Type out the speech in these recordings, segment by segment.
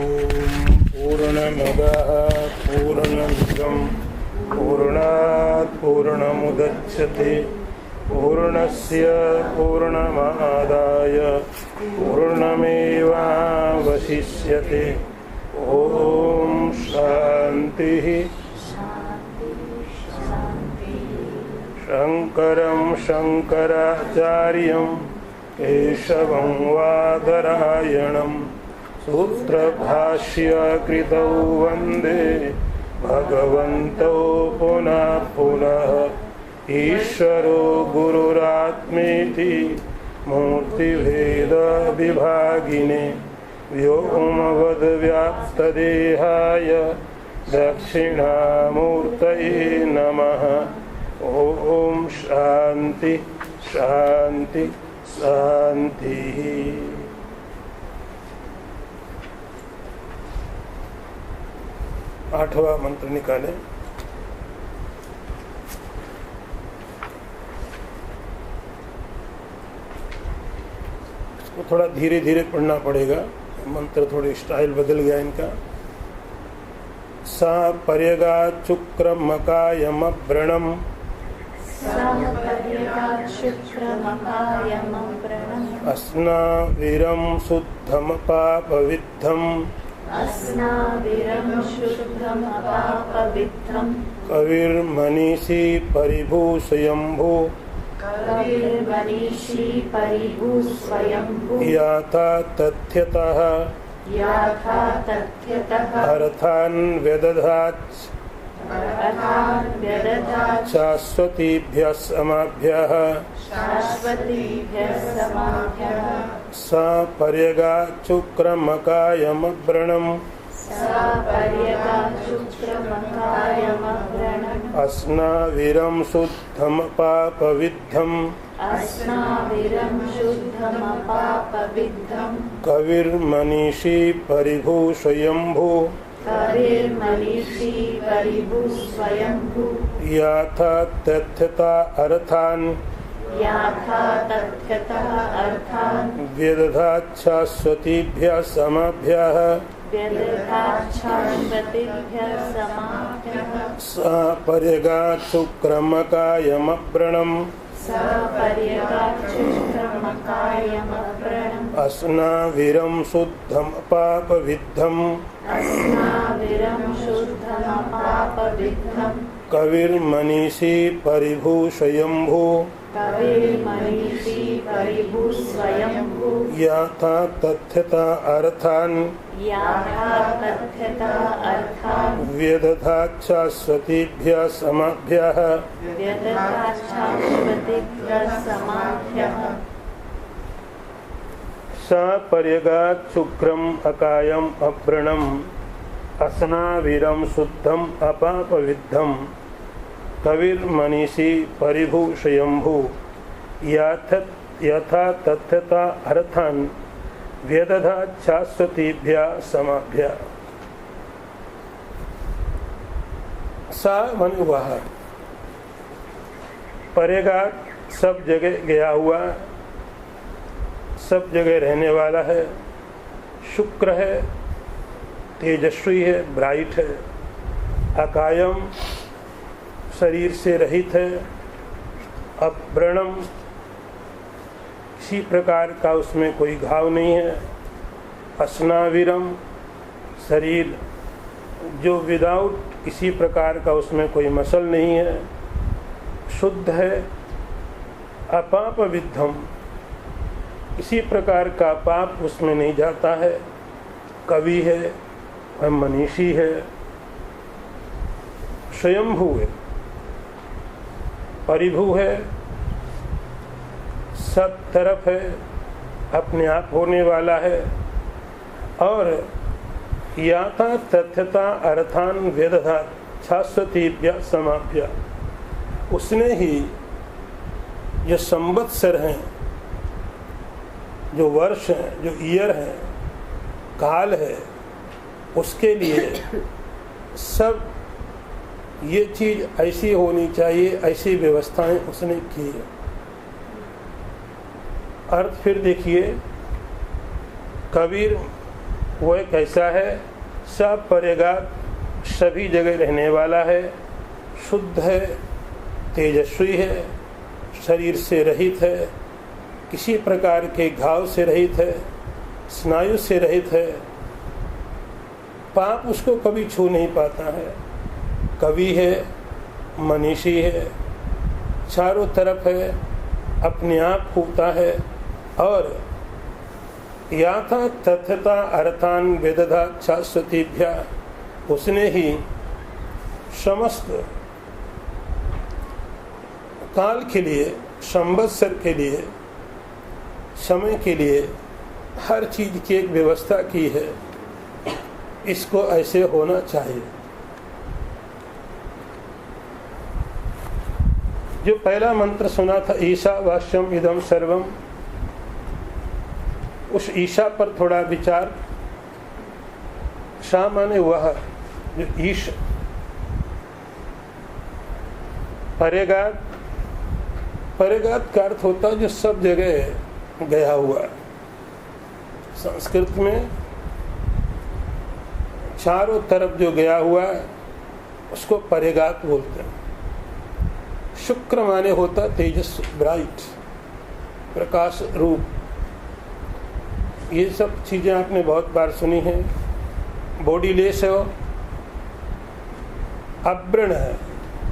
पूर्णमदः पूर्णमिदं पूर्णात् पूर्णमुदच्यते पूर्णस्य पूर्णमादाय पूर्णमेवावशिष्यते। ॐ शान्तिः। शङ्करं शङ्कराचार्यं केशवं वादरायणं सूत्रभाष्यकृतौ वन्दे भगवन्तौ पुनः पुनः। ईश्वरो गुरुरात्मेति मूर्तिभेदविभागिने व्योमवद्व्याप्तदेहाय दक्षिणामूर्तये नमः। ॐ शान्ति शान्ति शान्तिः। आठवां मंत्र निकाले। इसको थोड़ा धीरे धीरे पढ़ना पड़ेगा, मंत्र थोड़ी स्टाइल बदल गया इनका। सा पर्यगा चुक्रमकायमव्रणम् अस्नाविरं शुद्धमपापविद्धम् कविर्मनीषी परिभूषयम्भु याथा तथ्यतः अर्थान् व्यदधात् शाश्वतीभ्यः समाभ्यः सा पर्यगा चुक्रमकायमव्रणम् अस्नाविरं शुद्धमपापविद्धम् कविर्मनीषी परिभूषयम्भु याथा तथ्यता अर्थान् व्यदधात् शाश्वतीभ्यः समाभ्यः सा पर्यगा चुक्रमकायमव्रणम् अस्नाविरं शुद्धमपापविद्धम् कविर्मनीषी परिभूषयम्भु याथा तथ्यता अर्थान् व्यदधात् शाश्वतीभ्यः समाभ्यः सा पर्यगा चुक्रम अकायम अव्रणम् अस्नाविरं शुद्धम अपापविद्धम् कविर्मनीषी परिभूषयम्भु यथा तथ्यता अर्थान् व्यदधात् शाश्वतीभ्यः समाभ्यः। सा मन हुआ, परेगा सब जगह गया हुआ, सब जगह रहने वाला है, शुक्र है, तेजस्वी है, ब्राइट है, अकायम शरीर से रहित है, अव्रणम किसी प्रकार का उसमें कोई घाव नहीं है, अस्नाविरम शरीर जो विदाउट किसी प्रकार का उसमें कोई मसल नहीं है, शुद्ध है, अपाप विद्धम किसी प्रकार का पाप उसमें नहीं जाता है, कवि है, मनीषी है, स्वयंभू है, परिभू है, सब तरफ है, अपने आप होने वाला है, और याथा तथ्यता अर्थान व्यदधात् शाश्वतीभ्यः समाभ्यः। उसने ही जो संवत्सर हैं, जो वर्ष हैं, जो ईयर है, काल है, उसके लिए सब ये चीज ऐसी होनी चाहिए, ऐसी व्यवस्थाएं उसने की है। अर्थ फिर देखिए, कबीर वो एक ऐसा है, सब परेगात, सभी जगह रहने वाला है, शुद्ध है, तेजस्वी है, शरीर से रहित है, किसी प्रकार के घाव से रहित है, स्नायु से रहित है, पाप उसको कभी छू नहीं पाता है, कवि है, मनीषी है, चारों तरफ है, अपने आप फूकता है और याथा तथता अर्थान वेदधा शाश्वतीभ्या, उसने ही समस्त काल के लिए, संवत्सर के लिए, समय के लिए हर चीज की एक व्यवस्था की है, इसको ऐसे होना चाहिए। जो पहला मंत्र सुना था, ईशावास्यम इदम सर्वम, उस ईशा पर थोड़ा विचार। शा माने वह जो ईश, परेगात, परेगात का अर्थ होता है जो सब जगह गया हुआ है। संस्कृत में चारों तरफ जो गया हुआ है उसको परेगात बोलते हैं। शुक्र माने होता तेजस, ब्राइट, प्रकाश रूप। ये सब चीजें आपने बहुत बार सुनी हैं। बॉडी लेस है, अव्रण है।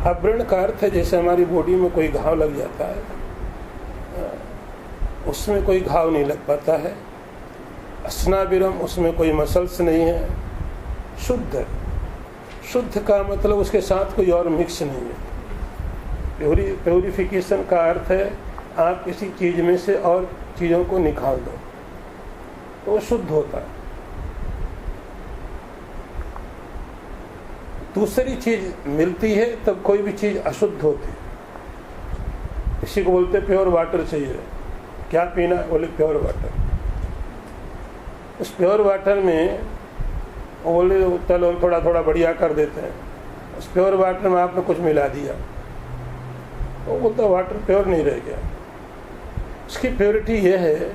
अव्रण का अर्थ है जैसे हमारी बॉडी में कोई घाव लग जाता है, उसमें कोई घाव नहीं लग पाता है। अस्नाविरम, उसमें कोई मसल्स नहीं है। शुद्ध है। शुद्ध का मतलब उसके साथ कोई और मिक्स नहीं है। प्योरिफिकेशन का अर्थ है आप किसी चीज में से और चीजों को निकाल दो तो वो शुद्ध होता है। दूसरी चीज मिलती है तब कोई भी चीज अशुद्ध होती है। इसी को बोलते प्योर वाटर चाहिए। क्या पीना? बोले प्योर वाटर। उस प्योर वाटर में बोले चलो थोड़ा थोड़ा बढ़िया कर देते हैं। उस प्योर वाटर में आपने कुछ मिला दिया तो बोलता वाटर प्योर नहीं रह गया। उसकी प्योरिटी यह है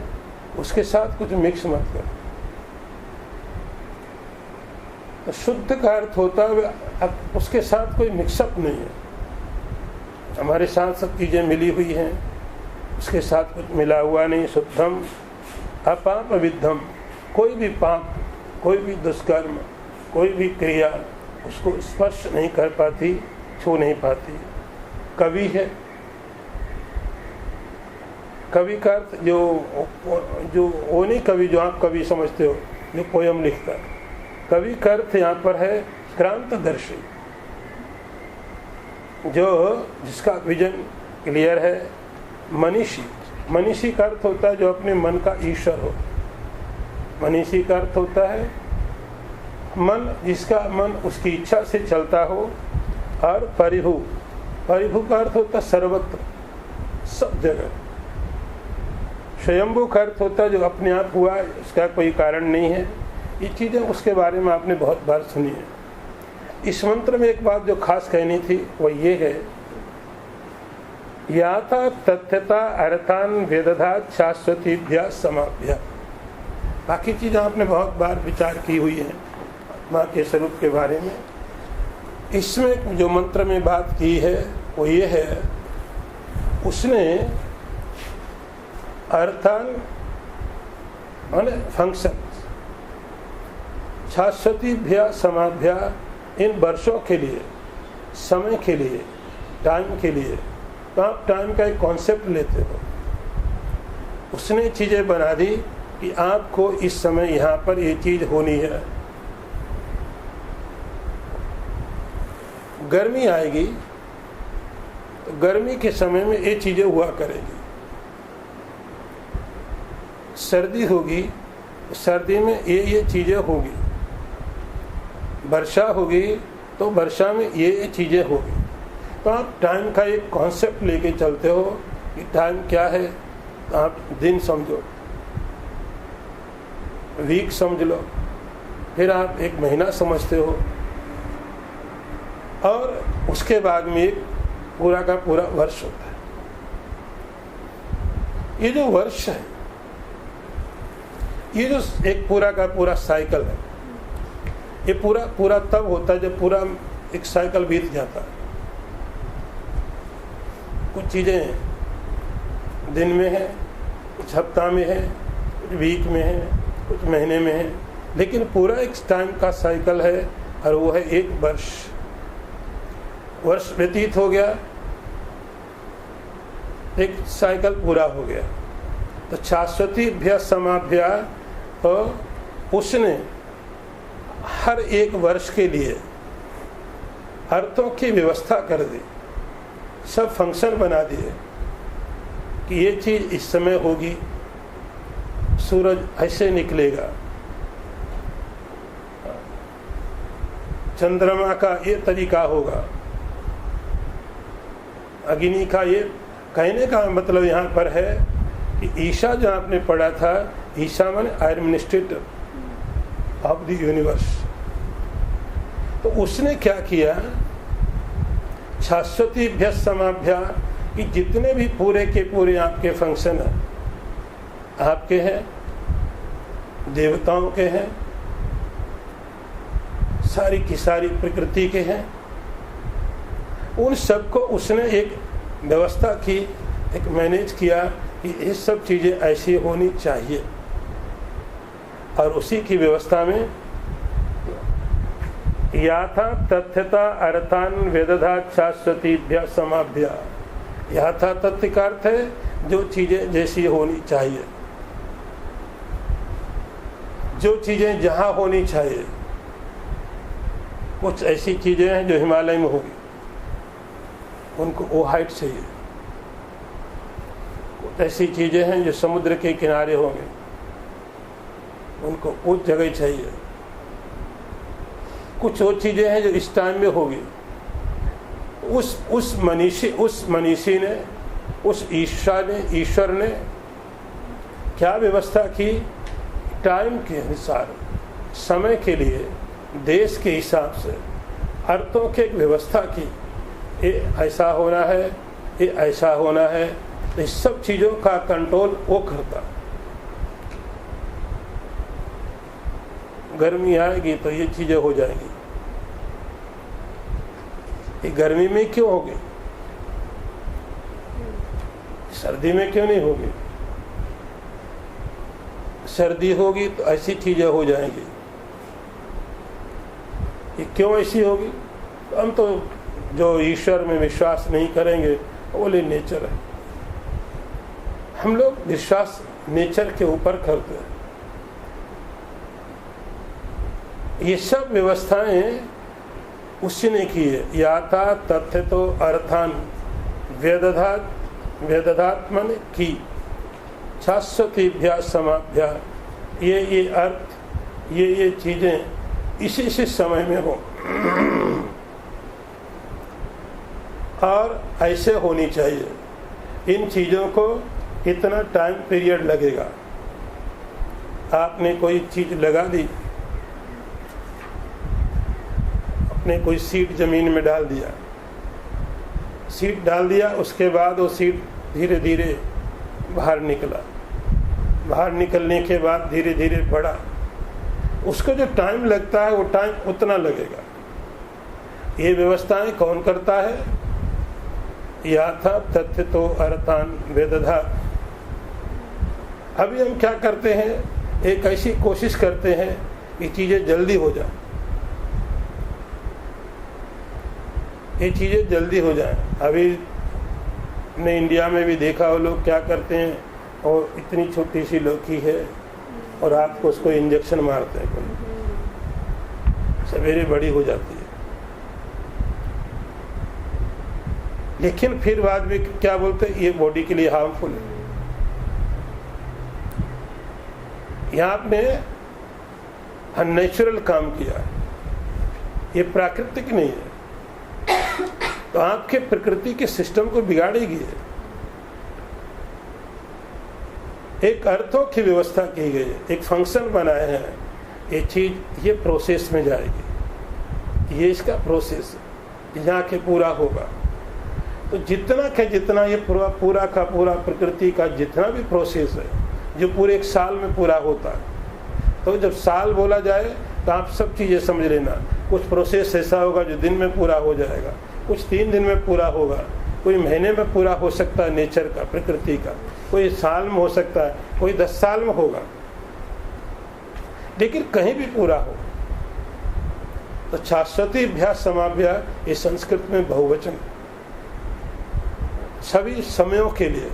उसके साथ कुछ मिक्स मत कर। तो शुद्ध का अर्थ होता है उसके साथ कोई मिक्सअप नहीं है। हमारे साथ सब चीजें मिली हुई हैं, उसके साथ कुछ मिला हुआ नहीं। शुद्धम अपाप अविद्धम, कोई भी पाप, कोई भी दुष्कर्म, कोई भी क्रिया उसको स्पर्श नहीं कर पाती, छू नहीं पाती। कवि है। कवि का अर्थ जो वो नहीं कवि जो आप कवि समझते हो, जो पोयम लिखता है। कवि का अर्थ यहाँ पर है क्रांतदर्शी, जो जिसका विजन क्लियर है। मनीषी, मनीषी का अर्थ होता है जो अपने मन का ईश्वर हो। मनीषी का अर्थ होता है मन, जिसका मन उसकी इच्छा से चलता हो। और परिभु, परिभु का अर्थ होता है सर्वत्र, सब जगह। स्वयंभू का अर्थ होता है जो अपने आप हुआ, उसका कोई कारण नहीं है। ये चीजें उसके बारे में आपने बहुत बार सुनी है। इस मंत्र में एक बात जो खास कहनी थी वो ये है, याथा तथ्यता अर्थान वेदधात शाश्वतीभ्या समाभ्या। बाकी चीजें आपने बहुत बार विचार की हुई है आत्मा के स्वरूप के बारे में। इसमें जो मंत्र में बात की है वो ये है, उसने अर्थान माने फंक्शन, शाश्वतीभ्या समाभ्या, इन वर्षों के लिए, समय के लिए, टाइम के लिए। तो आप टाइम का एक कॉन्सेप्ट लेते हो। उसने चीजें बना दी कि आपको इस समय यहाँ पर ये चीज होनी है। गर्मी आएगी तो गर्मी के समय में ये चीजें हुआ करेगी। सर्दी होगी तो सर्दी में ये चीजें होगी। वर्षा होगी तो वर्षा में ये चीजें होगी। तो आप टाइम का एक कॉन्सेप्ट लेके चलते हो कि टाइम क्या है। तो आप दिन समझो, वीक समझ लो, फिर आप एक महीना समझते हो, और उसके बाद में एक पूरा का पूरा वर्ष होता है। ये जो वर्ष है ये जो एक पूरा का पूरा साइकिल है, ये पूरा तब होता है जब पूरा एक साइकिल बीत जाता है। कुछ चीज़ें दिन में है, कुछ हफ्ता में है, कुछ वीक में है, कुछ महीने में है, लेकिन पूरा एक टाइम का साइकिल है और वो है एक वर्ष। वर्ष व्यतीत हो गया, एक साइकिल पूरा हो गया। तो शाश्वतीभ्य समाभ्या, तो उसने हर एक वर्ष के लिए अर्थों की व्यवस्था कर दी, सब फंक्शन बना दिए कि ये चीज इस समय होगी, सूरज ऐसे निकलेगा, चंद्रमा का ये तरीका होगा, अग्नि का ये। कहने का मतलब यहाँ पर है कि ईशा जो आपने पढ़ा था, ईशा माने एडमिनिस्ट्रेटर ऑफ द यूनिवर्स, तो उसने क्या किया, शाश्वतीभ्य समाभ्या, कि जितने भी पूरे के पूरे आपके फंक्शन हैं, आपके हैं, देवताओं के हैं, सारी की सारी प्रकृति के हैं, उन सबको उसने एक व्यवस्था की, एक मैनेज किया कि ये सब चीज़ें ऐसी होनी चाहिए। और उसी की व्यवस्था में याथा तथ्यता अर्थान वेदधा शाश्वतीभ्य समाभ्या। याथा तथ्य का अर्थ है जो चीज़ें जैसी होनी चाहिए, जो चीज़ें जहाँ होनी चाहिए। कुछ ऐसी चीज़ें हैं जो हिमालय में होगी, उनको वो हाइट चाहिए। कुछ ऐसी चीज़ें हैं जो समुद्र के किनारे होंगे, उनको उस जगह चाहिए। कुछ वो चीज़ें हैं जो इस टाइम में होगी। उस मनीषी ने, उस ईश्वर ने क्या व्यवस्था की, टाइम के अनुसार, समय के लिए, देश के हिसाब से अर्थों की एक व्यवस्था की। ये ऐसा होना है, ये ऐसा होना है, तो इस सब चीज़ों का कंट्रोल वो करता। गर्मी आएगी तो ये चीज़ें हो जाएंगी। ये गर्मी में क्यों होगी, सर्दी में क्यों नहीं होगी? सर्दी होगी तो ऐसी चीज़ें हो जाएंगी। ये क्यों ऐसी होगी? हम तो जो ईश्वर में विश्वास नहीं करेंगे, बोले नेचर है। हम लोग विश्वास नेचर के ऊपर करते हैं। ये सब व्यवस्थाएं उसने की है। याथा तथ्य तो अर्थान वेदधात्मन की शाश्वतीभ्या समाभ्या। ये अर्थ, ये चीजें इसी समय में हो और ऐसे होनी चाहिए। इन चीज़ों को कितना टाइम पीरियड लगेगा। आपने कोई चीज़ लगा दी, आपने कोई सीड जमीन में डाल दिया, सीड डाल दिया, उसके बाद वो सीड धीरे धीरे बाहर निकला, बाहर निकलने के बाद धीरे धीरे बढ़ा। उसको जो टाइम लगता है वो टाइम उतना लगेगा। ये व्यवस्थाएं कौन करता है? याथा तथ्य तो अर्थान वेदधा। अभी हम क्या करते हैं, एक ऐसी कोशिश करते हैं कि चीजें जल्दी हो जाए, ये चीजें जल्दी हो जाए। अभी ने इंडिया में भी देखा, वो लोग क्या करते हैं, और इतनी छोटी सी लौकी है और आपको उसको इंजेक्शन मारते हैं, सवेरे बड़ी हो जाती है। लेकिन फिर बाद में क्या बोलते हैं, ये बॉडी के लिए हार्मफुल है। यहाँ आपने अननेचुरल काम किया, ये प्राकृतिक नहीं है, तो आपके प्रकृति के सिस्टम को बिगाड़ेगी। एक अर्थों की व्यवस्था की गई है, एक फंक्शन बनाए हैं, ये चीज ये प्रोसेस में जाएगी, ये इसका प्रोसेस यहाँ के पूरा होगा। तो जितना ये पूरा का पूरा प्रकृति का जितना भी प्रोसेस है, जो पूरे एक साल में पूरा होता है, तो जब साल बोला जाए तो आप सब चीज़ें समझ लेना। कुछ प्रोसेस ऐसा होगा जो दिन में पूरा हो जाएगा, कुछ 3 दिन में पूरा होगा, कोई महीने में पूरा हो सकता है नेचर का, प्रकृति का, कोई साल में हो सकता है, कोई 10 साल में होगा, लेकिन कहीं भी पूरा हो। तो शाश्वतीभ्यास समाभ्यास, ये संस्कृत में बहुवचन, सभी समयों के लिए,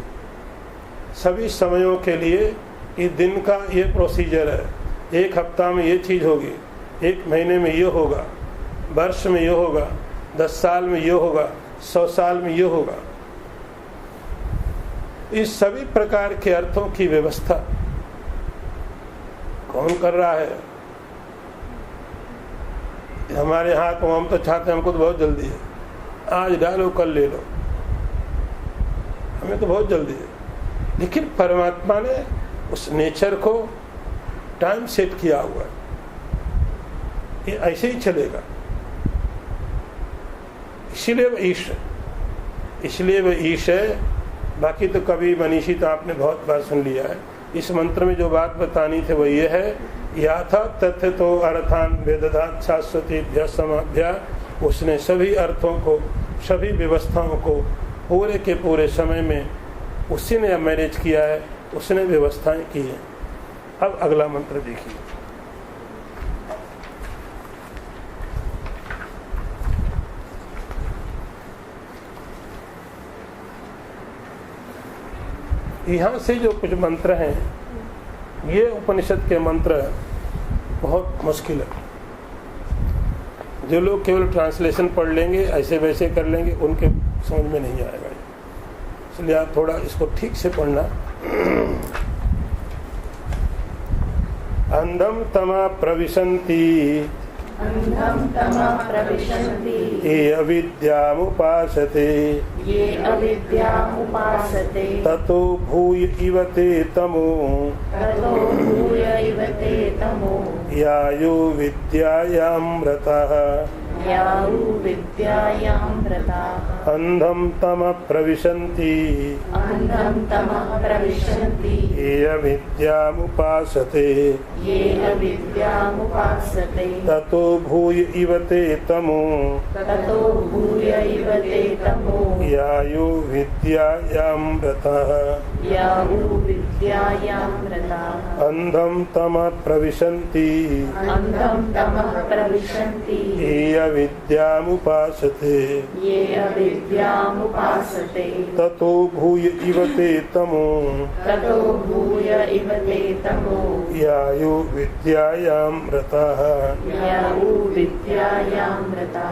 सभी समयों के लिए ये दिन का ये प्रोसीजर है। 1 हफ्ता में ये चीज़ होगी, 1 महीने में ये होगा, वर्ष में ये होगा, 10 साल में ये होगा, 100 साल में ये होगा। इस सभी प्रकार के अर्थों की व्यवस्था कौन कर रहा है? हमारे हाथ में, हम तो चाहते हैं हमको तो बहुत जल्दी है, आज डालो कल ले लो, हमें तो बहुत जल्दी है। लेकिन परमात्मा ने उस नेचर को टाइम सेट किया हुआ है, ये ऐसे ही चलेगा। इसलिए वह ईश, इसलिए वह ईश है। बाकी तो कभी मनीषी तो आपने बहुत बार सुन लिया है। इस मंत्र में जो बात बतानी थी वो ये है, याथा तथ्य तो अर्थान वेदधात शाश्वतीभ्य समाभ्या, उसने सभी अर्थों को, सभी व्यवस्थाओं को पूरे के पूरे समय में उसी ने मैनेज किया है, उसने व्यवस्थाएं की हैं। अब अगला मंत्र देखिए। यहाँ से जो कुछ मंत्र हैं, ये उपनिषद के मंत्र बहुत मुश्किल है। जो लोग केवल ट्रांसलेशन पढ़ लेंगे, ऐसे वैसे कर लेंगे, उनके समझ में नहीं आएगा। इसलिए आप थोड़ा इसको ठीक से पढ़ना। अंधम तमा प्रविशन्ति ये अविद्यामुपासते ततो भूय इव ते तमो यायो विद्यायामृतः अंधम तम प्रविशन्ति ये अविद्यामुपासते ततो भूय इव ते तमो यायो विद्यायामृतः अंधम तम प्रविशन्ति ये अविद्यामुपासते ततो भूय इव ते तमो यायो विद्यायामृतः।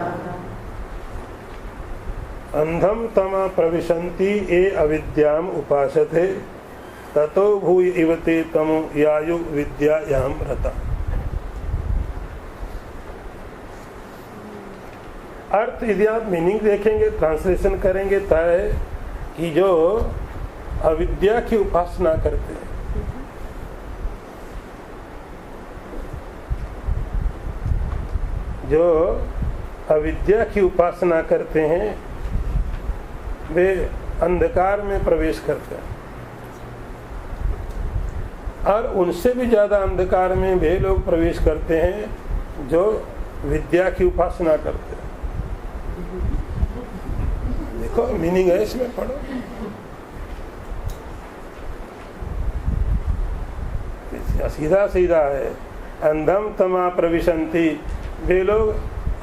अंधम तमा प्रविशन्ति ये अविद्याम उपासते ततो भूय इव ते तमो यायो विद्यायामृतः। अर्थ यदि आप मीनिंग देखेंगे, ट्रांसलेशन करेंगे, तो है कि जो अविद्या की उपासना करते हैं, जो अविद्या की उपासना करते हैं, वे अंधकार में प्रवेश करते हैं। और उनसे भी ज्यादा अंधकार में वे लोग प्रवेश करते हैं जो विद्या की उपासना करते हैं। देखो मीनिंग है, इसमें पढ़ो। सीधा सीधा है, अंधम तमा प्रविशन्ति, वे लोग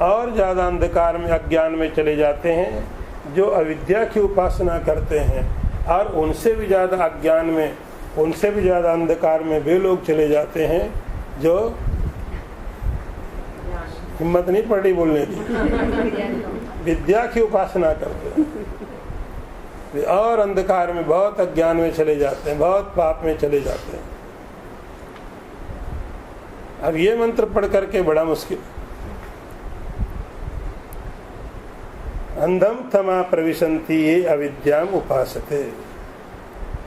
और ज्यादा अंधकार में, अज्ञान में चले जाते हैं जो अविद्या की उपासना करते हैं। और उनसे भी ज्यादा अज्ञान में, उनसे भी ज्यादा अंधकार में वे लोग चले जाते हैं जो हिम्मत नहीं पड़ रही बोलने की, विद्या की उपासना करते हैं। वे और अंधकार में, बहुत अज्ञान में चले जाते हैं, बहुत पाप में चले जाते हैं। अब ये मंत्र पढ़ करके बड़ा मुश्किल। अंधम तमा प्रविशन्ति ये अविद्याम उपासते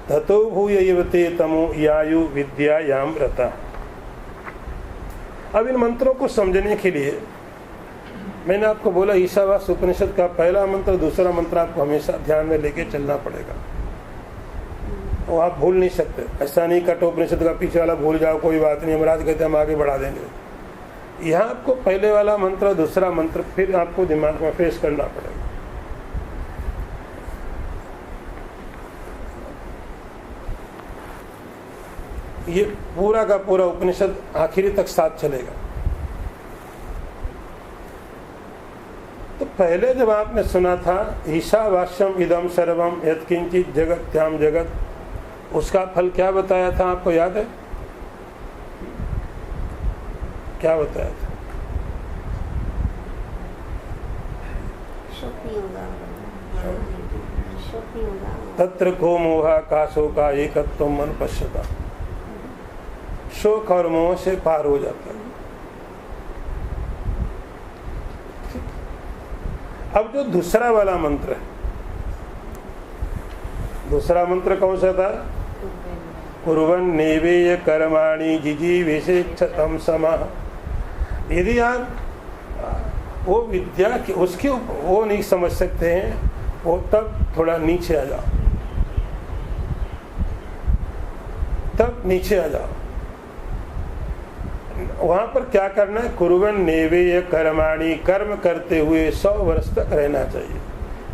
ततो भूय इव ते तमो यायो विद्यायामृतः। अब इन मंत्रों को समझने के लिए मैंने आपको बोला, ईशावास्य उपनिषद का पहला मंत्र, दूसरा मंत्र आपको हमेशा ध्यान में लेके चलना पड़ेगा। वो आप भूल नहीं सकते। ऐसा नहीं कठोपनिषद का पीछे वाला भूल जाओ, कोई बात नहीं, महाराज कहते हम आगे बढ़ा देंगे। यहाँ आपको पहले वाला मंत्र, दूसरा मंत्र फिर आपको दिमाग में फेस करना पड़ेगा। ये पूरा का पूरा उपनिषद आखिरी तक साथ चलेगा। तो पहले जब आपने सुना था ईशावास्यम इदम सर्वम यत्किंचित जगत त्याम जगत, उसका फल क्या बताया था आपको याद है? क्या बताया था? तत्र को मोहा काशो का एकत्व मन पश्यता। शोक और मोह से पार हो जाता है। अब जो दूसरा वाला मंत्र है, दूसरा मंत्र कौन सा था? कुर्वन् नेवेय कर्माणि जिजीविषेच्छतं समः। यदि आप वो विद्या की उसके वो नहीं समझ सकते हैं, वो तब थोड़ा नीचे आ जाओ, तब नीचे आ जाओ। वहां पर क्या करना है? कुर्वन् नेवेय कर्माणि, कर्म करते हुए 100 वर्ष तक रहना चाहिए।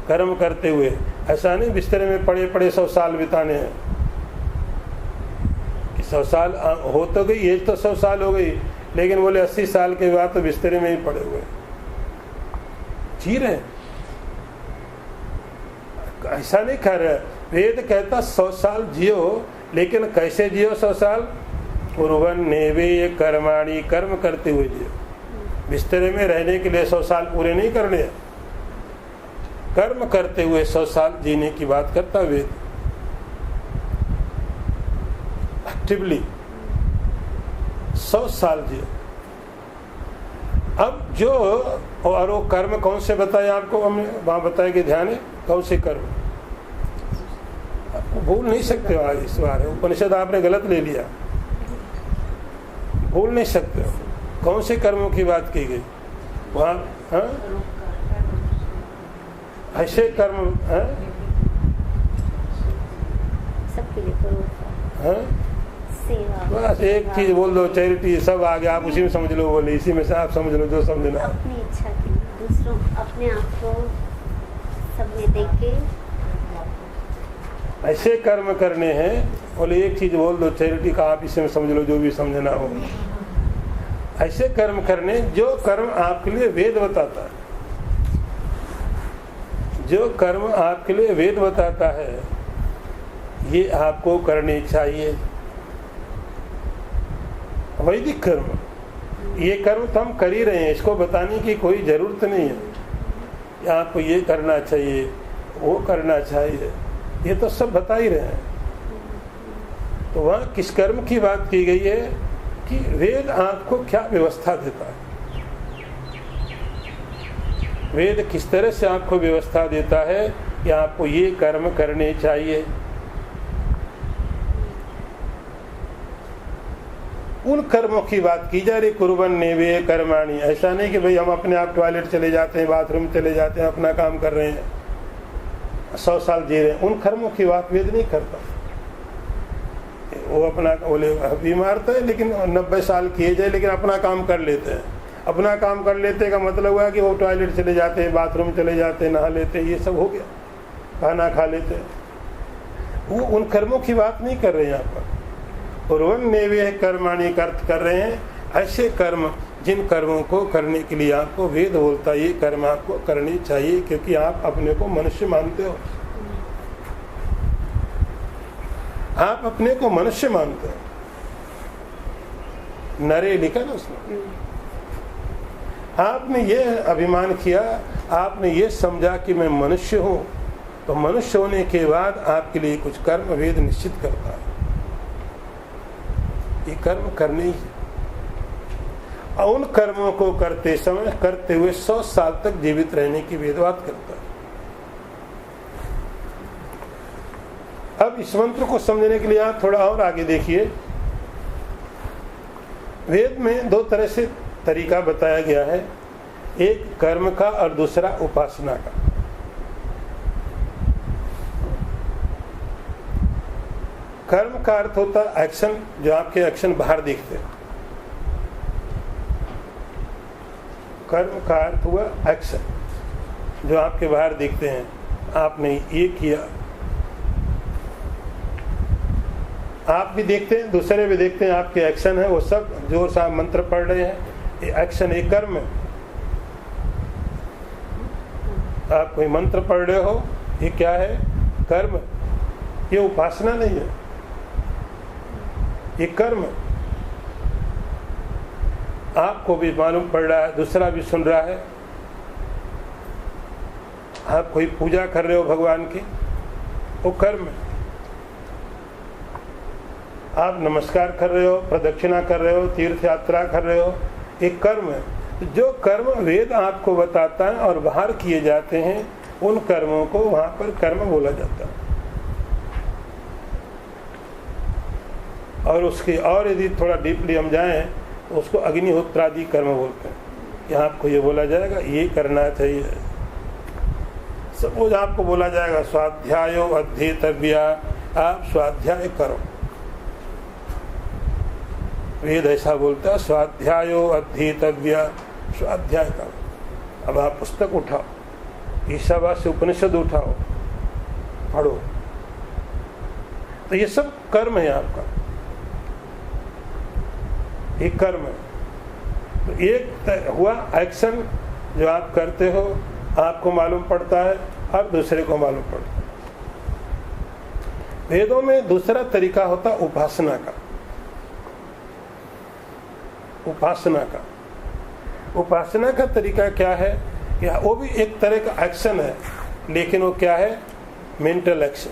कर्म करते हुए, ऐसा नहीं बिस्तर में पड़े पड़े 100 साल बिताने हैं। 100 साल हो तो गई, एज तो 100 साल हो गई, लेकिन बोले 80 साल के बाद तो बिस्तर में ही पड़े हुए जी रहे। ऐसा नहीं कर रहे। वेद कहता 100 साल जियो, लेकिन कैसे जियो 100 साल? कुर्वन् नेवेय कर्माणि, कर्म करते हुए जियो। बिस्तर में रहने के लिए 100 साल पूरे नहीं करने, कर्म करते हुए 100 साल जीने की बात करता वेद। एक्टिवली 100 साल जियो। अब जो और वो कर्म कौन से बताए आपको? हमने वहां बताया कि ध्यान है कौन से कर्म, भूल नहीं सकते हो। आज इस बार उपनिषद आपने गलत ले लिया, भूल नहीं सकते हो। कौन से कर्मों की बात की गई वहां? ऐसे कर्म बस एक चीज बोल दो, चैरिटी, सब आ गया, आप उसी में समझ लो। बोले इसी में से आप समझ लो जो समझना। अपनी इच्छा के दूसरों अपने आप को सब में देख के ऐसे कर्म करने हैं। बोले एक चीज बोल दो, चैरिटी का, आप इसी में समझ लो जो भी समझना हो। ऐसे कर्म करने जो कर्म आपके लिए वेद बताता है, जो कर्म आपके लिए वेद बताता है, ये आपको करने चाहिए। वैदिक कर्म, ये कर्म तो हम कर ही रहे हैं, इसको बताने की कोई जरूरत नहीं है कि आपको ये करना चाहिए, वो करना चाहिए, ये तो सब बता ही रहे हैं। तो वहाँ किस कर्म की बात की गई है कि वेद आपको क्या व्यवस्था देता है, वेद किस तरह से आपको व्यवस्था देता है कि आपको ये कर्म करने चाहिए। उन कर्मों की बात की जा रही। कुर्वन् नेवेय कर्माणि, ऐसा नहीं कि भाई हम अपने आप टॉयलेट चले जाते हैं, बाथरूम चले जाते हैं, अपना काम कर रहे हैं, 100 साल जी रहे हैं। उन कर्मों की बात वेद नहीं करता। वो अपना बोले बीमार तो है, लेकिन 90 साल किए जाए, लेकिन अपना काम कर लेते हैं। अपना काम कर लेते का मतलब हुआ कि वो टॉयलेट चले जाते हैं, बाथरूम चले जाते हैं, नहा लेते हैं, ये सब हो गया, खाना खा लेते हैं। वो उन कर्मों की बात नहीं कर रहे हैं यहाँ पर। कुर्वन् नेवेय कर्माणि का अर्थ कर रहे हैं ऐसे कर्म जिन कर्मों को करने के लिए आपको वेद बोलता है ये कर्म आपको करनी चाहिए, क्योंकि आप अपने को मनुष्य मानते हो, आप अपने को मनुष्य मानते हो। नरे लिखा ना उसमें, आपने ये अभिमान किया, आपने ये समझा कि मैं मनुष्य हूं, तो मनुष्य होने के बाद आपके लिए कुछ कर्म वेद निश्चित करता है। ये कर्म करने ही, और उन कर्मों को करते समय करते हुए 100 साल तक जीवित रहने की वेद बात करता है। अब इस मंत्र को समझने के लिए आप थोड़ा और आगे देखिए। वेद में 2 तरह से तरीका बताया गया है, एक कर्म का और दूसरा उपासना का। कर्म का अर्थ होता है एक्शन, जो आपके एक्शन बाहर दिखते हैं। कर्म का अर्थ हुआ एक्शन, जो आपके बाहर दिखते हैं। आपने ये किया, आप भी देखते हैं, दूसरे भी देखते हैं, आपके एक्शन है वो सब। जोर से आप मंत्र पढ़ रहे हैं, ये एक्शन, एक कर्म है। आप कोई मंत्र पढ़ रहे हो, ये क्या है? कर्म। ये उपासना नहीं है, ये कर्म। आपको भी मालूम पड़ रहा है, दूसरा भी सुन रहा है। आप कोई पूजा कर रहे हो भगवान की, वो कर्म है। आप नमस्कार कर रहे हो, प्रदक्षिणा कर रहे हो, तीर्थ यात्रा कर रहे हो, एक कर्म है। जो कर्म वेद आपको बताता है और बाहर किए जाते हैं, उन कर्मों को वहां पर कर्म बोला जाता है। और उसकी और यदि थोड़ा डीपली हम जाएं तो उसको अग्निहोत्रादि कर्म बोलते हैं। यहाँ आपको ये बोला जाएगा, ये करना चाहिए। सपोज आपको बोला जाएगा स्वाध्यायो अध्येतव्या, आप स्वाध्याय करो। वेद ऐसा बोलता है, स्वाध्यायो अध्येतव्या, स्वाध्याय करो। अब आप पुस्तक उठाओ, ईशावास्य उपनिषद उठाओ, पढ़ो। तो ये सब कर्म है आपका, एक कर्म है। तो एक हुआ एक्शन जो आप करते हो, आपको मालूम पड़ता है और दूसरे को मालूम पड़ता है। वेदों में दूसरा तरीका होता उपासना का। उपासना का तरीका क्या है? या वो भी एक तरह का एक्शन है, लेकिन वो क्या है? Mental action.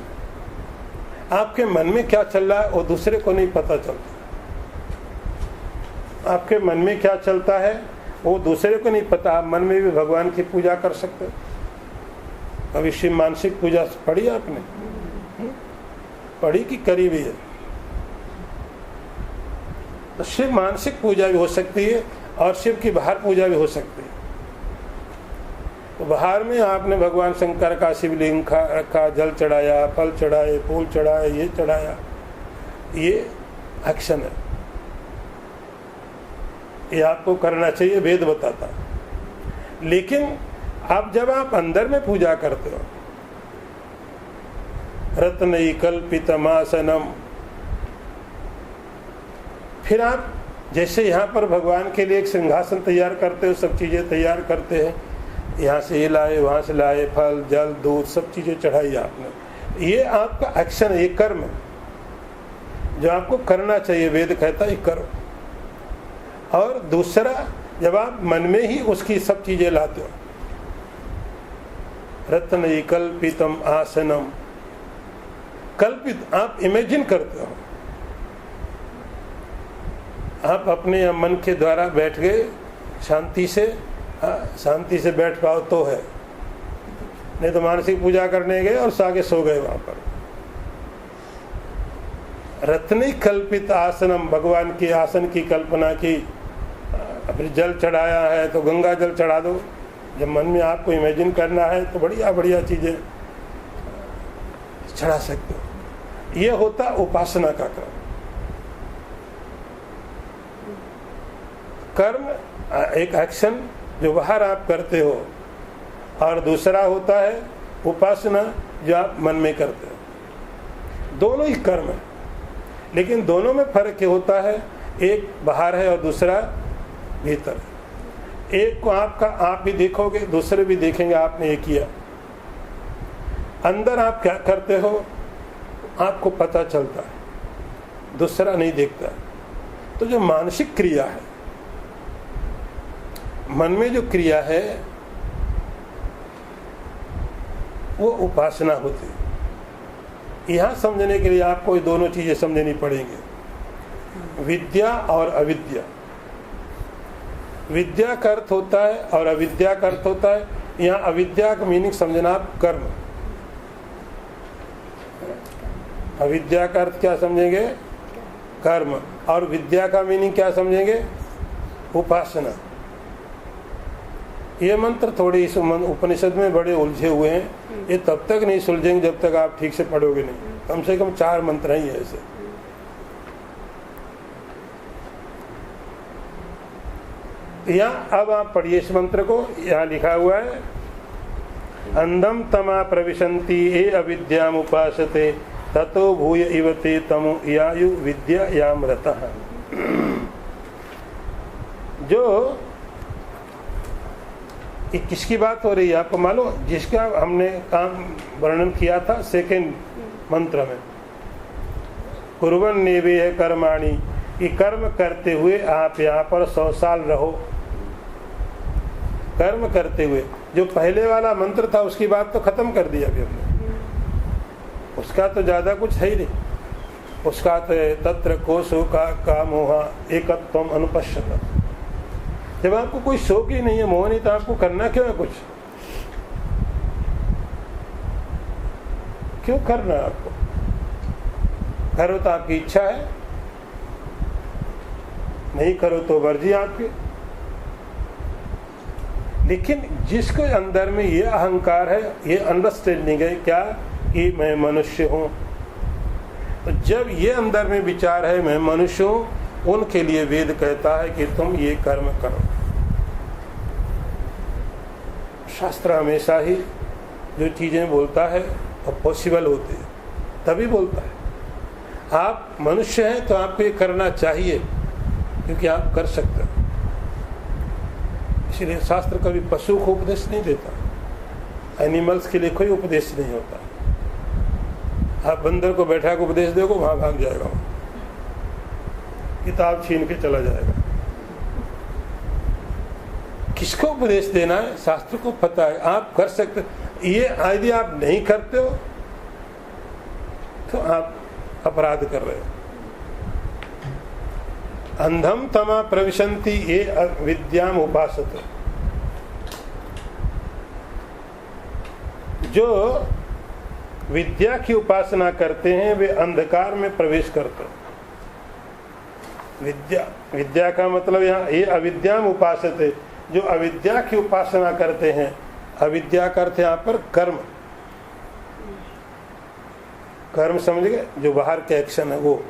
आपके मन में क्या चल रहा है वो दूसरे को नहीं पता चलता। आपके मन में क्या चलता है वो दूसरे को नहीं पता। आप मन में भी भगवान की पूजा कर सकते हो। कभी शिव मानसिक पूजा पढ़ी आपने? पढ़ी कि करी भी है? तो शिव मानसिक पूजा भी हो सकती है और शिव की बाहर पूजा भी हो सकती है। तो बाहर में आपने भगवान शंकर का शिवलिंग रखा, जल चढ़ाया, फल चढ़ाए, फूल चढ़ाए, ये चढ़ाया, ये एक्शन है। ये आपको करना चाहिए, वेद बताता। लेकिन अब जब आप अंदर में पूजा करते हो, रत्नई कल्पितमासनम, फिर आप जैसे यहाँ पर भगवान के लिए एक सिंहासन तैयार करते हो, सब चीजें तैयार करते हैं, यहाँ से ये लाए, वहां से लाए, फल जल दूध सब चीजें चढ़ाई आपने। ये आपका एक्शन है, ये कर्म है जो आपको करना चाहिए। वेद कहता है ये करो। और दूसरा, जब आप मन में ही उसकी सब चीजें लाते हो, रत्न कल्पितम आसनम, कल्पित आप इमेजिन करते हो। आप अपने मन के द्वारा बैठ गए, शांति से बैठ पाओ तो है, नहीं तो मानसिक पूजा करने गए और सागे सो गए वहां पर। रत्न कल्पित आसनम, भगवान के आसन की कल्पना की। फिर जल चढ़ाया है तो गंगा जल चढ़ा दो। जब मन में आपको इमेजिन करना है तो बढ़िया बढ़िया चीजें चढ़ा सकते हो। ये होता उपासना का कर्म, एक एक्शन जो बाहर आप करते हो, और दूसरा होता है उपासना जो आप मन में करते हो। दोनों ही कर्म है, लेकिन दोनों में फर्क ये होता है, एक बाहर है और दूसरा भीतर। एक को आप भी देखोगे, दूसरे भी देखेंगे आपने ये किया। अंदर आप क्या करते हो आपको पता चलता है, दूसरा नहीं देखता। तो जो मानसिक क्रिया है, मन में जो क्रिया है, वो उपासना होती है। यहां समझने के लिए आपको ये दोनों चीजें समझनी पड़ेंगी, विद्या और अविद्या। विद्या का अर्थ होता है और अविद्या का अर्थ होता है, यहाँ अविद्या का मीनिंग समझना आप कर्म। अविद्या का अर्थ क्या समझेंगे? कर्म। और विद्या का मीनिंग क्या समझेंगे? उपासना। ये मंत्र थोड़े इस उपनिषद में बड़े उलझे हुए हैं, ये तब तक नहीं सुलझेंगे जब तक आप ठीक से पढ़ोगे नहीं। कम से कम 4 मंत्र ही है ऐसे। यहाँ अब आप पढ़िए इस मंत्र को, यहाँ लिखा हुआ है अंधम तमा प्रविशन्ति ये अविद्याम उपासते ततो भूय इवते तमो यायु विद्यायाम रतः। जो ये किसकी बात हो रही है आपको मालूम? जिसका हमने काम वर्णन किया था सेकंड मंत्र में, कुर्वन् नेवेह कर्माणि, कि कर्म करते हुए आप यहाँ पर 100 साल रहो। कर्म करते हुए, जो पहले वाला मंत्र था उसकी बात तो खत्म कर दिया अभी हमने, उसका तो ज्यादा कुछ है ही नहीं। उसका तो तत्र कोशो का मोहा एकत्वम अनुपश्यत। जब आपको कोई शौक ही नहीं है, मोह नहीं, तो आपको करना क्यों है? कुछ क्यों करना है आपको? करो तो आपकी इच्छा है, नहीं करो तो मर्जी आपकी। लेकिन जिसको अंदर में ये अहंकार है, ये अंडरस्टैंडिंग है क्या कि मैं मनुष्य हूं, तो जब ये अंदर में विचार है मैं मनुष्य हूं, उनके लिए वेद कहता है कि तुम ये कर्म करो। शास्त्र हमेशा ही जो चीजें बोलता है और पॉसिबल होती है तभी बोलता है। आप मनुष्य हैं तो आपको ये करना चाहिए क्योंकि आप कर सकते हैं। इसलिए शास्त्र कभी पशु को उपदेश नहीं देता, एनिमल्स के लिए कोई उपदेश नहीं होता। आप बंदर को बैठा के उपदेश दोगे वहां भाग जाएगा, किताब छीन के चला जाएगा। किसको उपदेश देना है? शास्त्र को पता है, आप कर सकते। ये यदि आप नहीं करते हो तो आप अपराध कर रहे हो। अंधम तमा प्रविशन्ति ये विद्याम उपासते। जो विद्या की उपासना करते हैं वे अंधकार में प्रवेश करते हैं। विद्या का मतलब यहाँ ये अविद्याम उपासते, जो अविद्या की उपासना करते हैं। अविद्या का अर्थ यहाँ पर कर्म, कर्म समझ गए, जो बाहर के एक्शन है वो।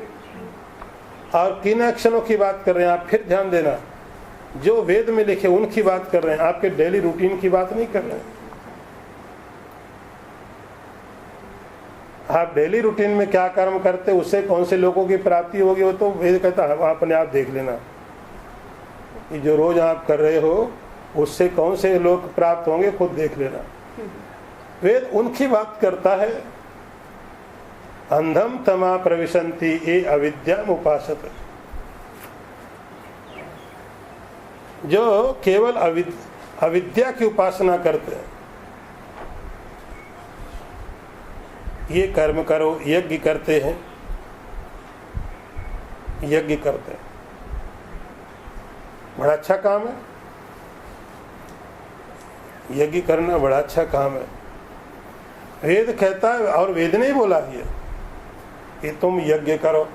और किन एक्शनों की बात कर रहे हैं आप? फिर ध्यान देना, जो वेद में लिखे उनकी बात कर रहे हैं, आपके डेली रूटीन की बात नहीं कर रहे हैं। आप डेली रूटीन में क्या कर्म करते, उससे कौन से लोगों की प्राप्ति होगी, वो तो वेद कहता है अपने आप देख लेना कि जो रोज आप कर रहे हो उससे कौन से लोग प्राप्त होंगे, खुद देख लेना। वेद उनकी बात करता है। अंधम तमा प्रविशन्ति ये अविद्याम उपासते, जो केवल अविद्या की उपासना करते हैं। ये कर्म करो, यज्ञ करते हैं, यज्ञ करते हैं, बड़ा अच्छा काम है। यज्ञ करना बड़ा अच्छा काम है। वेद कहता है, और वेद ने ही बोला है कि तुम यज्ञ करो।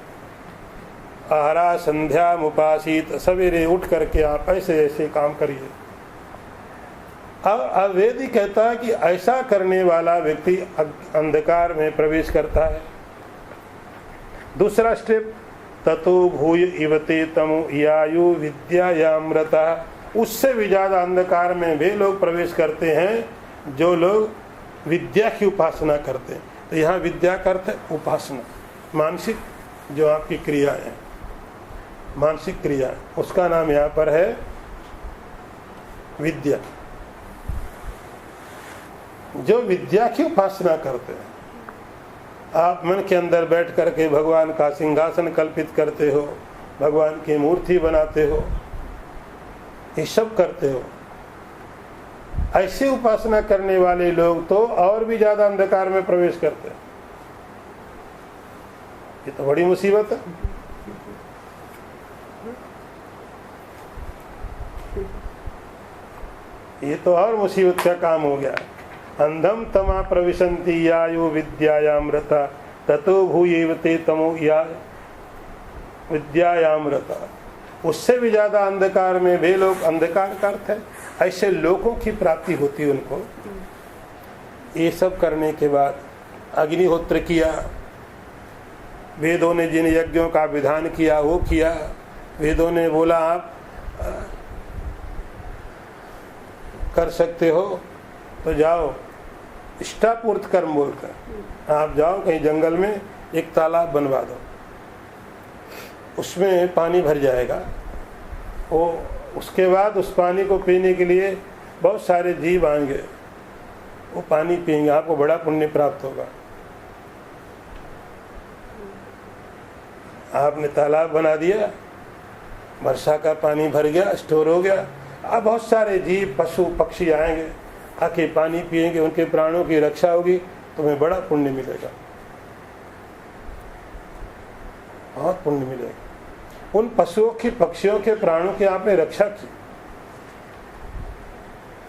आहारा संध्या मुपासित, सवेरे उठ करके आप ऐसे ऐसे काम करिए। अब वेद ही कहता है कि ऐसा करने वाला व्यक्ति अंधकार में प्रवेश करता है। दूसरा स्टेप, ततो भूय इवते तमो यायु विद्यायामृता, उससे भी ज्यादा अंधकार में वे लोग प्रवेश करते हैं जो लोग विद्या की उपासना करते हैं। तो यहाँ विद्या का अर्थ है उपासना, मानसिक जो आपकी क्रिया है, मानसिक क्रिया, उसका नाम यहाँ पर है विद्या। जो विद्या की उपासना करते हैं, आप मन के अंदर बैठ करके भगवान का सिंहासन कल्पित करते हो, भगवान की मूर्ति बनाते हो, ये सब करते हो। ऐसी उपासना करने वाले लोग तो और भी ज्यादा अंधकार में प्रवेश करते हैं। ये तो बड़ी मुसीबत है। ये तो और मुसीबत का काम हो गया। अंधम तमा प्रविशन्ति यायु विद्यायामृता ततो भूयेव ते तमो या विद्यायामृता। उससे भी ज्यादा अंधकार में वे लोग, अंधकार का अर्थ है ऐसे लोगों की प्राप्ति होती है उनको। ये सब करने के बाद अग्निहोत्र किया, वेदों ने जिन यज्ञों का विधान किया वो किया। वेदों ने बोला आप कर सकते हो तो जाओ, इष्टापूर्त कर्म बोलकर आप जाओ कहीं जंगल में एक तालाब बनवा दो, उसमें पानी भर जाएगा, वो उसके बाद उस पानी को पीने के लिए बहुत सारे जीव आएंगे, वो पानी पिएंगे, आपको बड़ा पुण्य प्राप्त होगा। आपने तालाब बना दिया, वर्षा का पानी भर गया, स्टोर हो गया, अब बहुत सारे जीव पशु पक्षी आएंगे, आके पानी पिएंगे, उनके प्राणों की रक्षा होगी, तुम्हें बड़ा पुण्य मिलेगा, बहुत पुण्य मिलेगा। उन पशुओं की पक्षियों के प्राणों की आपने रक्षा की,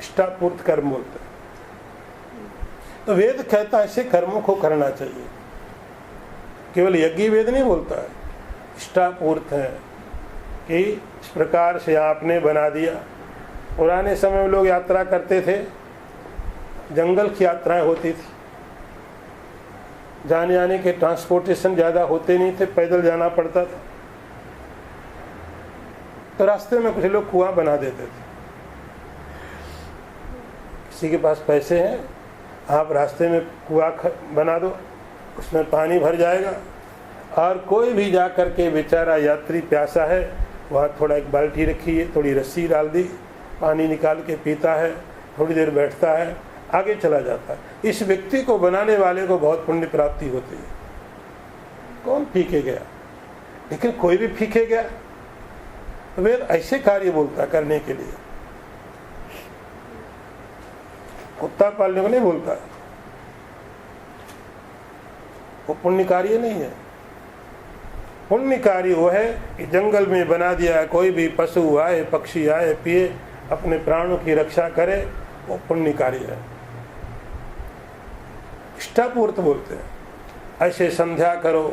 इष्टापूर्त कर्म बोलते हैं। तो वेद कहता है ऐसे कर्मों को करना चाहिए, केवल यज्ञ वेद नहीं बोलता है, इष्टापूर्त है कि इस प्रकार से आपने बना दिया। पुराने समय में लोग यात्रा करते थे, जंगल की यात्राएं होती थी, जाने आने के ट्रांसपोर्टेशन ज़्यादा होते नहीं थे, पैदल जाना पड़ता था। तो रास्ते में कुछ लोग कुआं बना देते थे, किसी के पास पैसे हैं, आप रास्ते में कुआं बना दो, उसमें पानी भर जाएगा, और कोई भी जा कर के बेचारा यात्री प्यासा है, वहाँ थोड़ा एक बाल्टी रखी है, थोड़ी रस्सी डाल दी, पानी निकाल के पीता है, थोड़ी देर बैठता है, आगे चला जाता है। इस व्यक्ति को बनाने वाले को बहुत पुण्य प्राप्ति होती है। कौन फीके गया? लेकिन कोई भी फीके गया, वेद ऐसे कार्य बोलता करने के लिए, कुत्ता पालने को नहीं बोलता, वो पुण्य कार्य नहीं है। पुण्य कार्य वो है कि जंगल में बना दिया, कोई भी पशु आए पक्षी आए पिए, अपने प्राणों की रक्षा करे, वो पुण्य कार्य है, इष्टापूर्त बोलते हैं। ऐसे संध्या करो,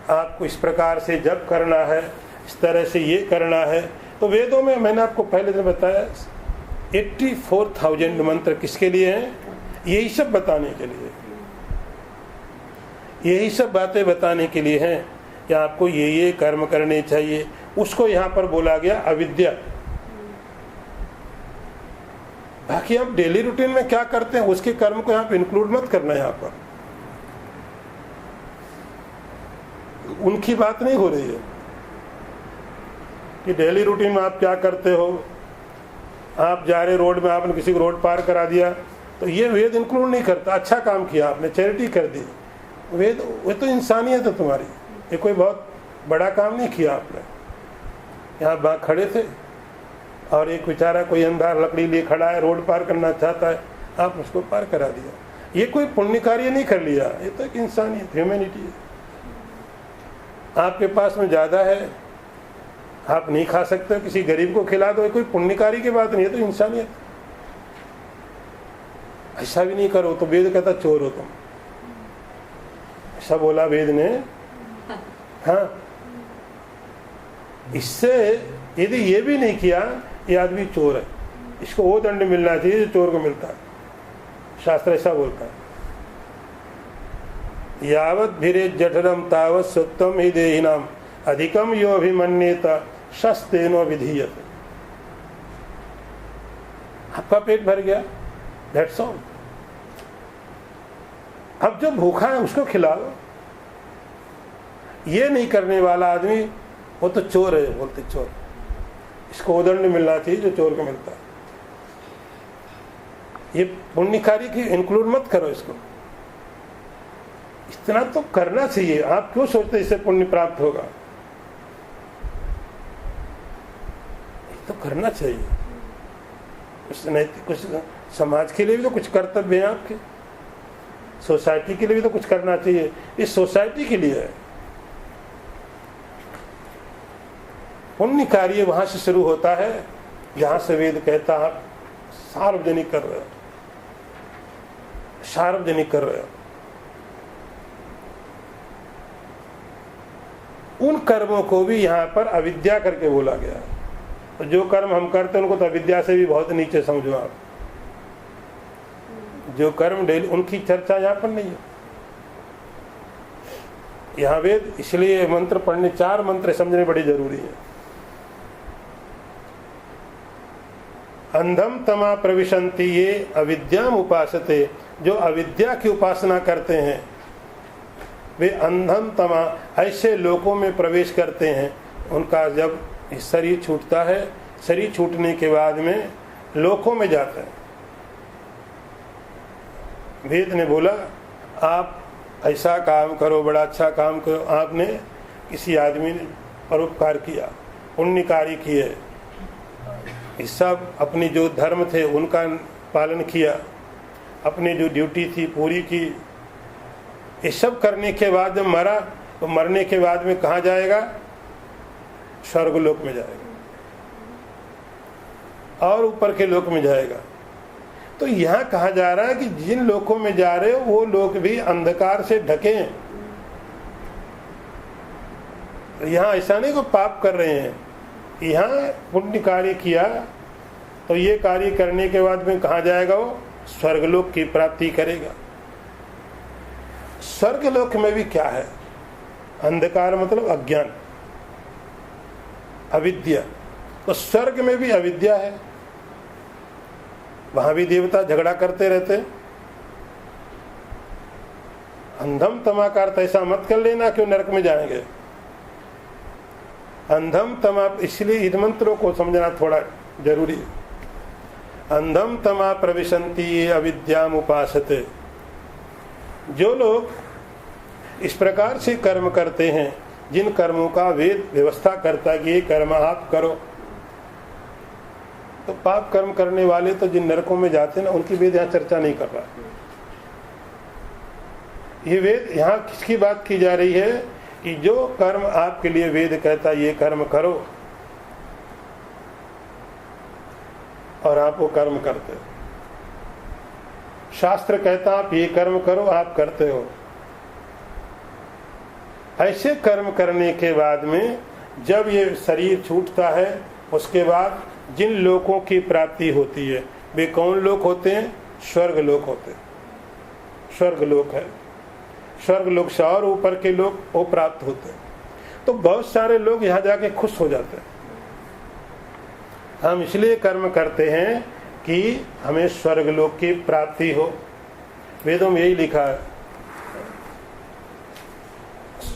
आपको इस प्रकार से जप करना है, इस तरह से ये करना है। तो वेदों में मैंने आपको पहले दिन बताया 84,000 मंत्र किसके लिए हैं? यही सब बताने के लिए, यही सब बातें बताने के लिए हैं कि आपको ये कर्म करने चाहिए। उसको यहाँ पर बोला गया अविद्या। बाकी आप डेली रूटीन में क्या करते हैं उसके कर्म को यहाँ पे इंक्लूड मत करना। यहाँ पर उनकी बात नहीं हो रही है कि डेली रूटीन में आप क्या करते हो। आप जा रहे रोड में, आपने किसी को रोड पार करा दिया, तो ये वेद इंक्लूड नहीं करता। अच्छा काम किया आपने, चैरिटी कर दी, वेद वो तो इंसानियत है तुम्हारी, ये कोई बहुत बड़ा काम नहीं किया आपने। यहाँ खड़े थे और एक बेचारा कोई अंधा लकड़ी लिए खड़ा है, रोड पार करना चाहता है, आप उसको पार करा दिया, ये कोई पुण्य कार्य नहीं कर लिया, ये तो एक इंसानियत, ह्यूमैनिटी है। आपके पास में ज़्यादा है, आप नहीं खा सकते, किसी गरीब को खिला दो, ये कोई पुण्य कार्य की बात नहीं है, तो इंसानियत। ऐसा भी नहीं करो तो वेद कहता चोर हो तुम, ऐसा बोला वेद ने। हाँ, इससे यदि ये भी नहीं किया, ये आदमी चोर है, इसको वो दंड मिलना चाहिए जो चोर को मिलता है, शास्त्र ऐसा बोलता है। यावत भिरे जठरम तावत सत्वम ही देहिनाम अधिकम यो अभिमन्येत शस्तेनो विधीयत। आपका पेट भर गया, दैट्स ऑल। अब जो भूखा है उसको खिलाओ। ये नहीं करने वाला आदमी वो तो चोर है, बोलते चोर, इसको वो दंड मिलना चाहिए जो चोर को मिलता है। ये पुण्य कार्य की इंक्लूड मत करो इसको, इतना तो करना चाहिए। आप क्यों सोचते इससे पुण्य प्राप्त होगा? तो करना चाहिए, कुछ नैतिक, कुछ समाज के लिए भी तो कुछ कर्तव्य है आपके, सोसाइटी के लिए भी तो कुछ करना चाहिए। इस सोसाइटी के लिए है। पुण्य कार्य वहां से शुरू होता है जहां से वेद कहता है आप सार्वजनिक कर रहे हो, सार्वजनिक कर रहे हो। उन कर्मों को भी यहाँ पर अविद्या करके बोला गया है। तो जो कर्म हम करते हैं उनको तो अविद्या से भी बहुत नीचे समझो आप। जो कर्म डेली, उनकी चर्चा यहाँ पर नहीं है। यहाँ वेद, इसलिए मंत्र पढ़ने, 4 मंत्र समझने बड़ी जरूरी है। अंधम तमा प्रविशन्ति ये अविद्याम उपासते, जो अविद्या की उपासना करते हैं वे अंधम तमा ऐसे लोकों में प्रवेश करते हैं। उनका जब शरीर छूटता है, शरीर छूटने के बाद में लोकों में जाता है। वेद ने बोला आप ऐसा काम करो, बड़ा अच्छा काम करो। आपने किसी आदमी ने परोपकार किया, पुण्य कार्य किए, ये सब अपनी जो धर्म थे उनका पालन किया, अपनी जो ड्यूटी थी पूरी की। ये सब करने के बाद जब मरा तो मरने के बाद में कहाँ जाएगा? स्वर्गलोक में जाएगा और ऊपर के लोक में जाएगा। तो यहाँ कहा जा रहा है कि जिन लोकों में जा रहे हो वो लोग भी अंधकार से ढके हैं। यहाँ ऐसा नहीं को पाप कर रहे हैं, यहाँ पुण्य कार्य किया तो ये कार्य करने के बाद में कहाँ जाएगा? वो स्वर्गलोक की प्राप्ति करेगा। स्वर्गलोक में भी क्या है? अंधकार मतलब अज्ञान, अविद्या। तो स्वर्ग में भी अविद्या है, वहां भी देवता झगड़ा करते रहते। अंधम तमा का अर्थ ऐसा मत कर लेना क्यों नरक में जाएंगे। अंधम तमा, इसलिए इन मंत्रों को समझना थोड़ा जरूरी है। अंधम तमा प्रविशन्ति अविद्याम उपासते, जो लोग इस प्रकार से कर्म करते हैं, जिन कर्मों का वेद व्यवस्था करता है कि ये कर्म आप करो, तो पाप कर्म करने वाले तो जिन नरकों में जाते हैं ना, उनकी वेद यहाँ चर्चा नहीं कर रहा। ये वेद यहाँ किसकी बात की जा रही है कि जो कर्म आपके लिए वेद कहता है ये कर्म करो, और आप वो कर्म करते हो। शास्त्र कहता आप ये कर्म करो, आप करते हो। ऐसे कर्म करने के बाद में जब ये शरीर छूटता है, उसके बाद जिन लोकों की प्राप्ति होती है वे कौन लोक होते हैं? स्वर्ग लोक होते हैं। स्वर्ग लोक है, स्वर्ग लोक से और ऊपर के लोग वो प्राप्त होते हैं। तो बहुत सारे लोग यहाँ जाके खुश हो जाते हैं। हम इसलिए कर्म करते हैं कि हमें स्वर्ग लोक की प्राप्ति हो। वेदों में यही लिखा है,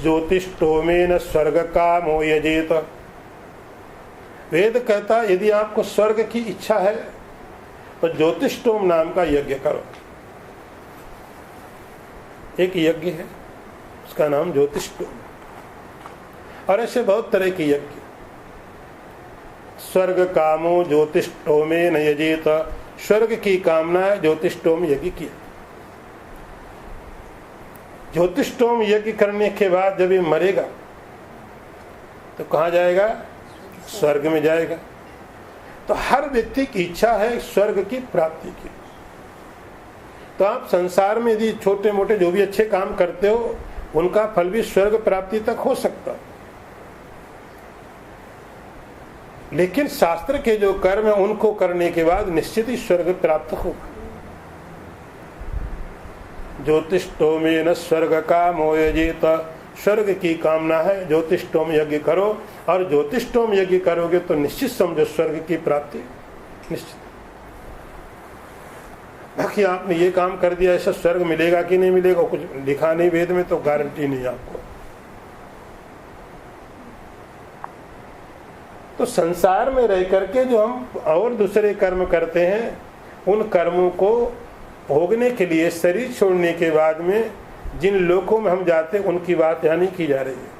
ज्योतिष्टोमेन स्वर्ग कामो यजेत। वेद कहता है यदि आपको स्वर्ग की इच्छा है तो ज्योतिष्टोम नाम का यज्ञ करो। एक यज्ञ है, उसका नाम ज्योतिष्टोम, और ऐसे बहुत तरह के यज्ञ। स्वर्ग कामो ज्योतिष्टोमेन यजेत, स्वर्ग की कामना है, ज्योतिष्टोम यज्ञ किया। ज्योतिष्टोम यज्ञ करने के बाद जब ये मरेगा तो कहाँ जाएगा? स्वर्ग में जाएगा। तो हर व्यक्ति की इच्छा है स्वर्ग की प्राप्ति की। तो आप संसार में यदि छोटे मोटे जो भी अच्छे काम करते हो उनका फल भी स्वर्ग प्राप्ति तक हो सकता, लेकिन शास्त्र के जो कर्म है उनको करने के बाद निश्चित ही स्वर्ग प्राप्त होगा। ज्योतिष्टोमेन स्वर्ग कामो यजेत, स्वर्ग की कामना है, ज्योतिष्टोम यज्ञ करो, और ज्योतिष्टोम यज्ञ करोगे तो निश्चित समझो स्वर्ग की प्राप्ति निश्चित। बाकी आपने ये काम कर दिया, ऐसा स्वर्ग मिलेगा कि नहीं मिलेगा कुछ लिखा नहीं वेद में, तो गारंटी नहीं आपको। तो संसार में रह करके जो हम और दूसरे कर्म करते हैं, उन कर्मों को भोगने के लिए शरीर छोड़ने के बाद में जिन लोकों में हम जाते हैं उनकी बात यहाँ नहीं की जा रही है।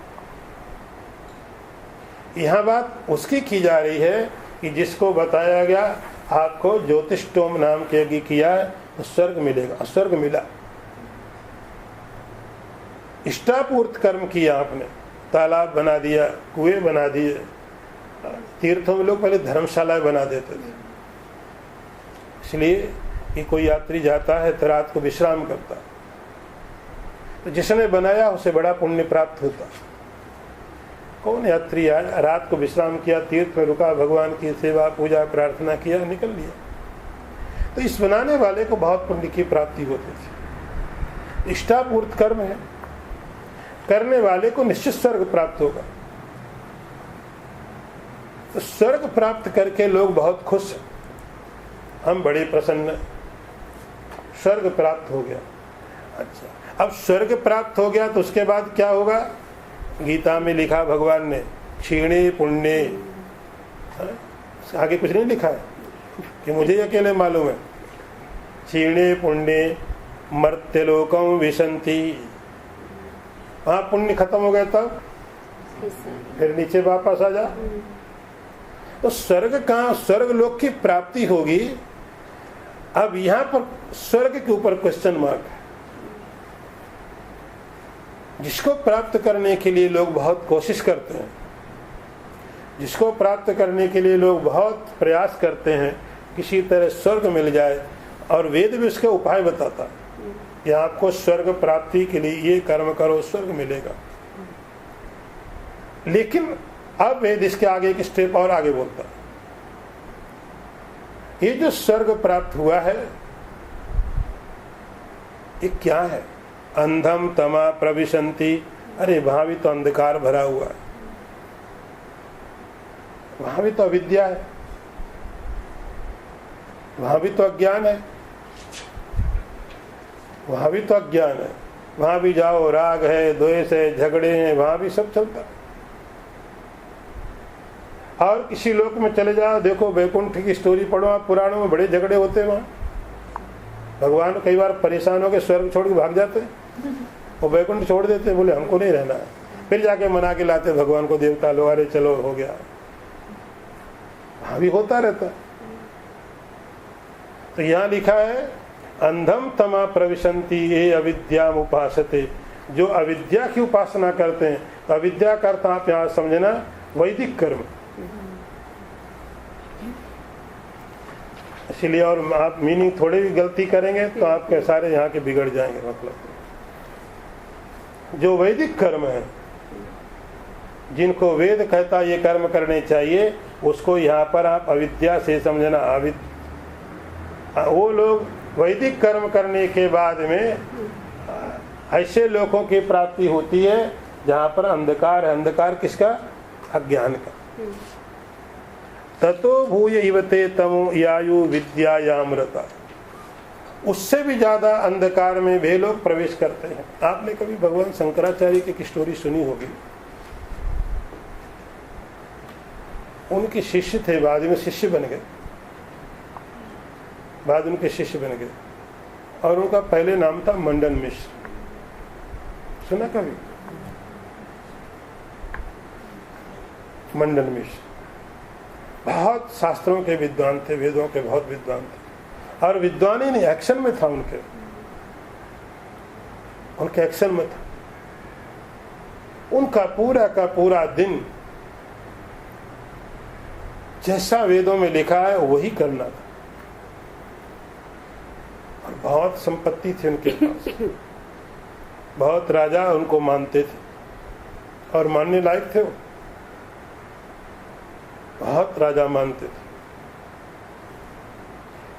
यहाँ बात उसकी की जा रही है कि जिसको बताया गया आपको ज्योतिष्टोम नाम के यज्ञ किया है तो स्वर्ग मिलेगा। स्वर्ग मिला, इष्टापूर्त कर्म किया आपने, तालाब बना दिया, कुएं बना दिए। तीर्थों में लोग पहले धर्मशालाएं बना देते थे, इसलिए कि कोई यात्री जाता है तो रात को विश्राम करता, तो जिसने बनाया उसे बड़ा पुण्य प्राप्त होता। कौन यात्री आया, रात को विश्राम किया, तीर्थ में रुका, भगवान की सेवा पूजा प्रार्थना किया, निकल लिया। तो इस बनाने वाले को बहुत पुण्य की प्राप्ति होती थी। इष्टापूर्त कर्म है, करने वाले को निश्चित स्वर्ग प्राप्त होगा। तो स्वर्ग प्राप्त करके लोग बहुत खुश हैं, हम बड़े प्रसन्न, स्वर्ग प्राप्त हो गया। अच्छा, अब स्वर्ग प्राप्त हो गया तो उसके बाद क्या होगा? गीता में लिखा भगवान ने, क्षीणे पुण्य, आगे कुछ नहीं लिखा है कि मुझे अकेले मालूम है। क्षीणे पुण्य मर्त्यलोकम विशंति, वहां पुण्य खत्म हो गया तब फिर नीचे वापस आ जा। तो स्वर्ग कहाँ, स्वर्ग लोक की प्राप्ति होगी। अब यहां पर स्वर्ग के ऊपर क्वेश्चन मार्क है, जिसको प्राप्त करने के लिए लोग बहुत कोशिश करते हैं, जिसको प्राप्त करने के लिए लोग बहुत प्रयास करते हैं, किसी तरह स्वर्ग मिल जाए। और वेद भी उसके उपाय बताता है कि आपको स्वर्ग प्राप्ति के लिए ये कर्म करो, स्वर्ग मिलेगा। लेकिन अब वेद इसके आगे एक स्टेप और आगे बोलता है, ये जो स्वर्ग प्राप्त हुआ है ये क्या है? अंधम तमा प्रविशंति, अरे वहां भी तो अंधकार भरा हुआ है, वहां भी तो अविद्या है, वहां भी तो अज्ञान है, वहां भी तो अज्ञान है, वहां भी जाओ राग है, द्वेष है, झगड़े हैं, वहां भी सब चलता है। और किसी लोक में चले जाओ, देखो वैकुंठ की स्टोरी पढ़ो आप, पुराणों में बड़े झगड़े होते हैं। वहां भगवान कई बार परेशान होकर स्वर्ग छोड़ के भाग जाते, वो वैकुंठ छोड़ देते, बोले हमको नहीं रहना है। फिर जाके मना के लाते भगवान को, देवता लोग, अरे चलो हो गया। वहां भी होता रहता। तो यहां लिखा है अंधम तमा प्रविशंति ये अविद्याम उपासते, जो अविद्या की उपासना करते हैं। तो अविद्या करता आप यहां समझना वैदिक कर्म, इसलिए। और आप मीनिंग थोड़ी भी गलती करेंगे तो आपके सारे यहाँ के बिगड़ जाएंगे। मतलब जो वैदिक कर्म है, जिनको वेद कहता ये कर्म करने चाहिए, उसको यहाँ पर आप अविद्या से समझना। वो लोग वैदिक कर्म करने के बाद में ऐसे लोगों की प्राप्ति होती है जहाँ पर अंधकार है। अंधकार किसका? अज्ञान का। ततो भूय इवते तमो यायु विद्यायामृता, उससे भी ज्यादा अंधकार में वे लोग प्रवेश करते हैं। आपने कभी भगवान शंकराचार्य की स्टोरी सुनी होगी। उनके शिष्य थे, बाद में शिष्य बन गए, बाद उनके शिष्य बन गए। और उनका पहले नाम था मंडन मिश्र, सुना कभी? मंडन मिश्र बहुत शास्त्रों के विद्वान थे, वेदों के बहुत विद्वान थे। और विद्वान ही नहीं, एक्शन में था उनके एक्शन में था। उनका पूरा का पूरा दिन जैसा वेदों में लिखा है वही करना था। और बहुत संपत्ति थी उनके पास, बहुत राजा उनको मानते थे और मानने लायक थे। वो बहुत राजा मानते थे,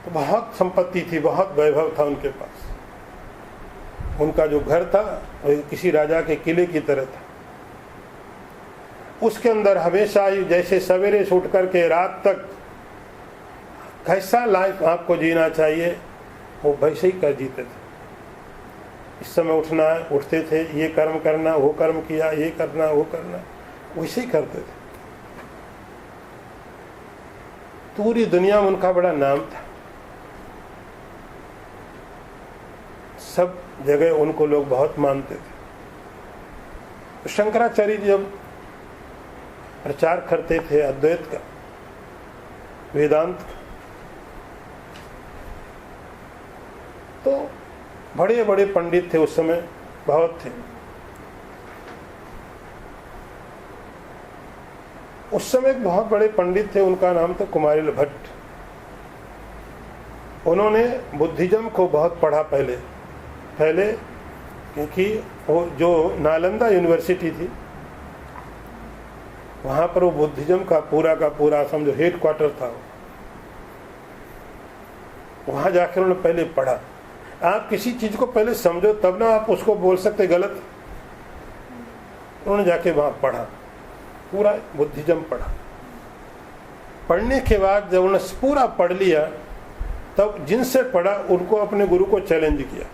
तो बहुत संपत्ति थी, बहुत वैभव था उनके पास। उनका जो घर था वो किसी राजा के किले की तरह था। उसके अंदर हमेशा ही जैसे सवेरे से उठ करके रात तक कैसा लाइफ आपको जीना चाहिए वो वैसे ही कर जीते थे। इस समय उठना, उठते थे, ये कर्म करना, वो कर्म किया, ये करना, वो करना, वैसे ही करते थे। पूरी दुनिया में उनका बड़ा नाम था, सब जगह उनको लोग बहुत मानते थे। तो शंकराचार्य जब प्रचार करते थे अद्वैत का, वेदांत का, तो बड़े बड़े पंडित थे उस समय, बहुत थे। उस समय एक बहुत बड़े पंडित थे, उनका नाम था कुमारिल भट्ट। उन्होंने बुद्धिज्म को बहुत पढ़ा पहले, क्योंकि वो जो नालंदा यूनिवर्सिटी थी वहां पर वो बुद्धिज्म का पूरा समझो हेड क्वार्टर था। वहां जाकर उन्होंने पहले पढ़ा। आप किसी चीज को पहले समझो तब ना आप उसको बोल सकते गलत। उन्होंने जाके वहां पढ़ा, पूरा बुद्धिज्म पढ़ा। पढ़ने के बाद जब उन्होंने पूरा पढ़ लिया तब जिनसे पढ़ा उनको अपने गुरु को चैलेंज किया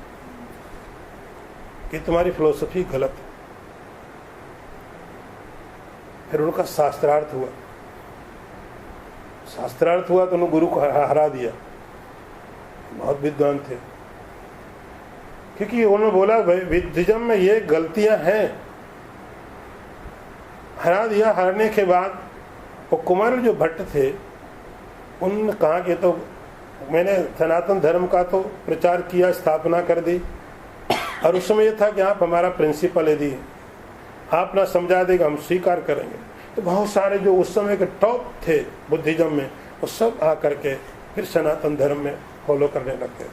कि तुम्हारी फिलोसफी गलत है। फिर उनका शास्त्रार्थ हुआ। शास्त्रार्थ हुआ तो उन्होंने गुरु को हरा दिया। बहुत विद्वान थे, क्योंकि उन्होंने बोला बुद्धिज्म में ये गलतियां हैं। हरा दिया। हारने के बाद वो कुमार जो भट्ट थे उन्होंने कहा कि तो मैंने सनातन धर्म का तो प्रचार किया, स्थापना कर दी, और उस समय ये था कि आप हमारा प्रिंसिपल यदि आप ना समझा देगा हम स्वीकार करेंगे। तो बहुत सारे जो उस समय के टॉप थे बुद्धिज्म में वो सब आकर के फिर सनातन धर्म में फॉलो करने लग गए।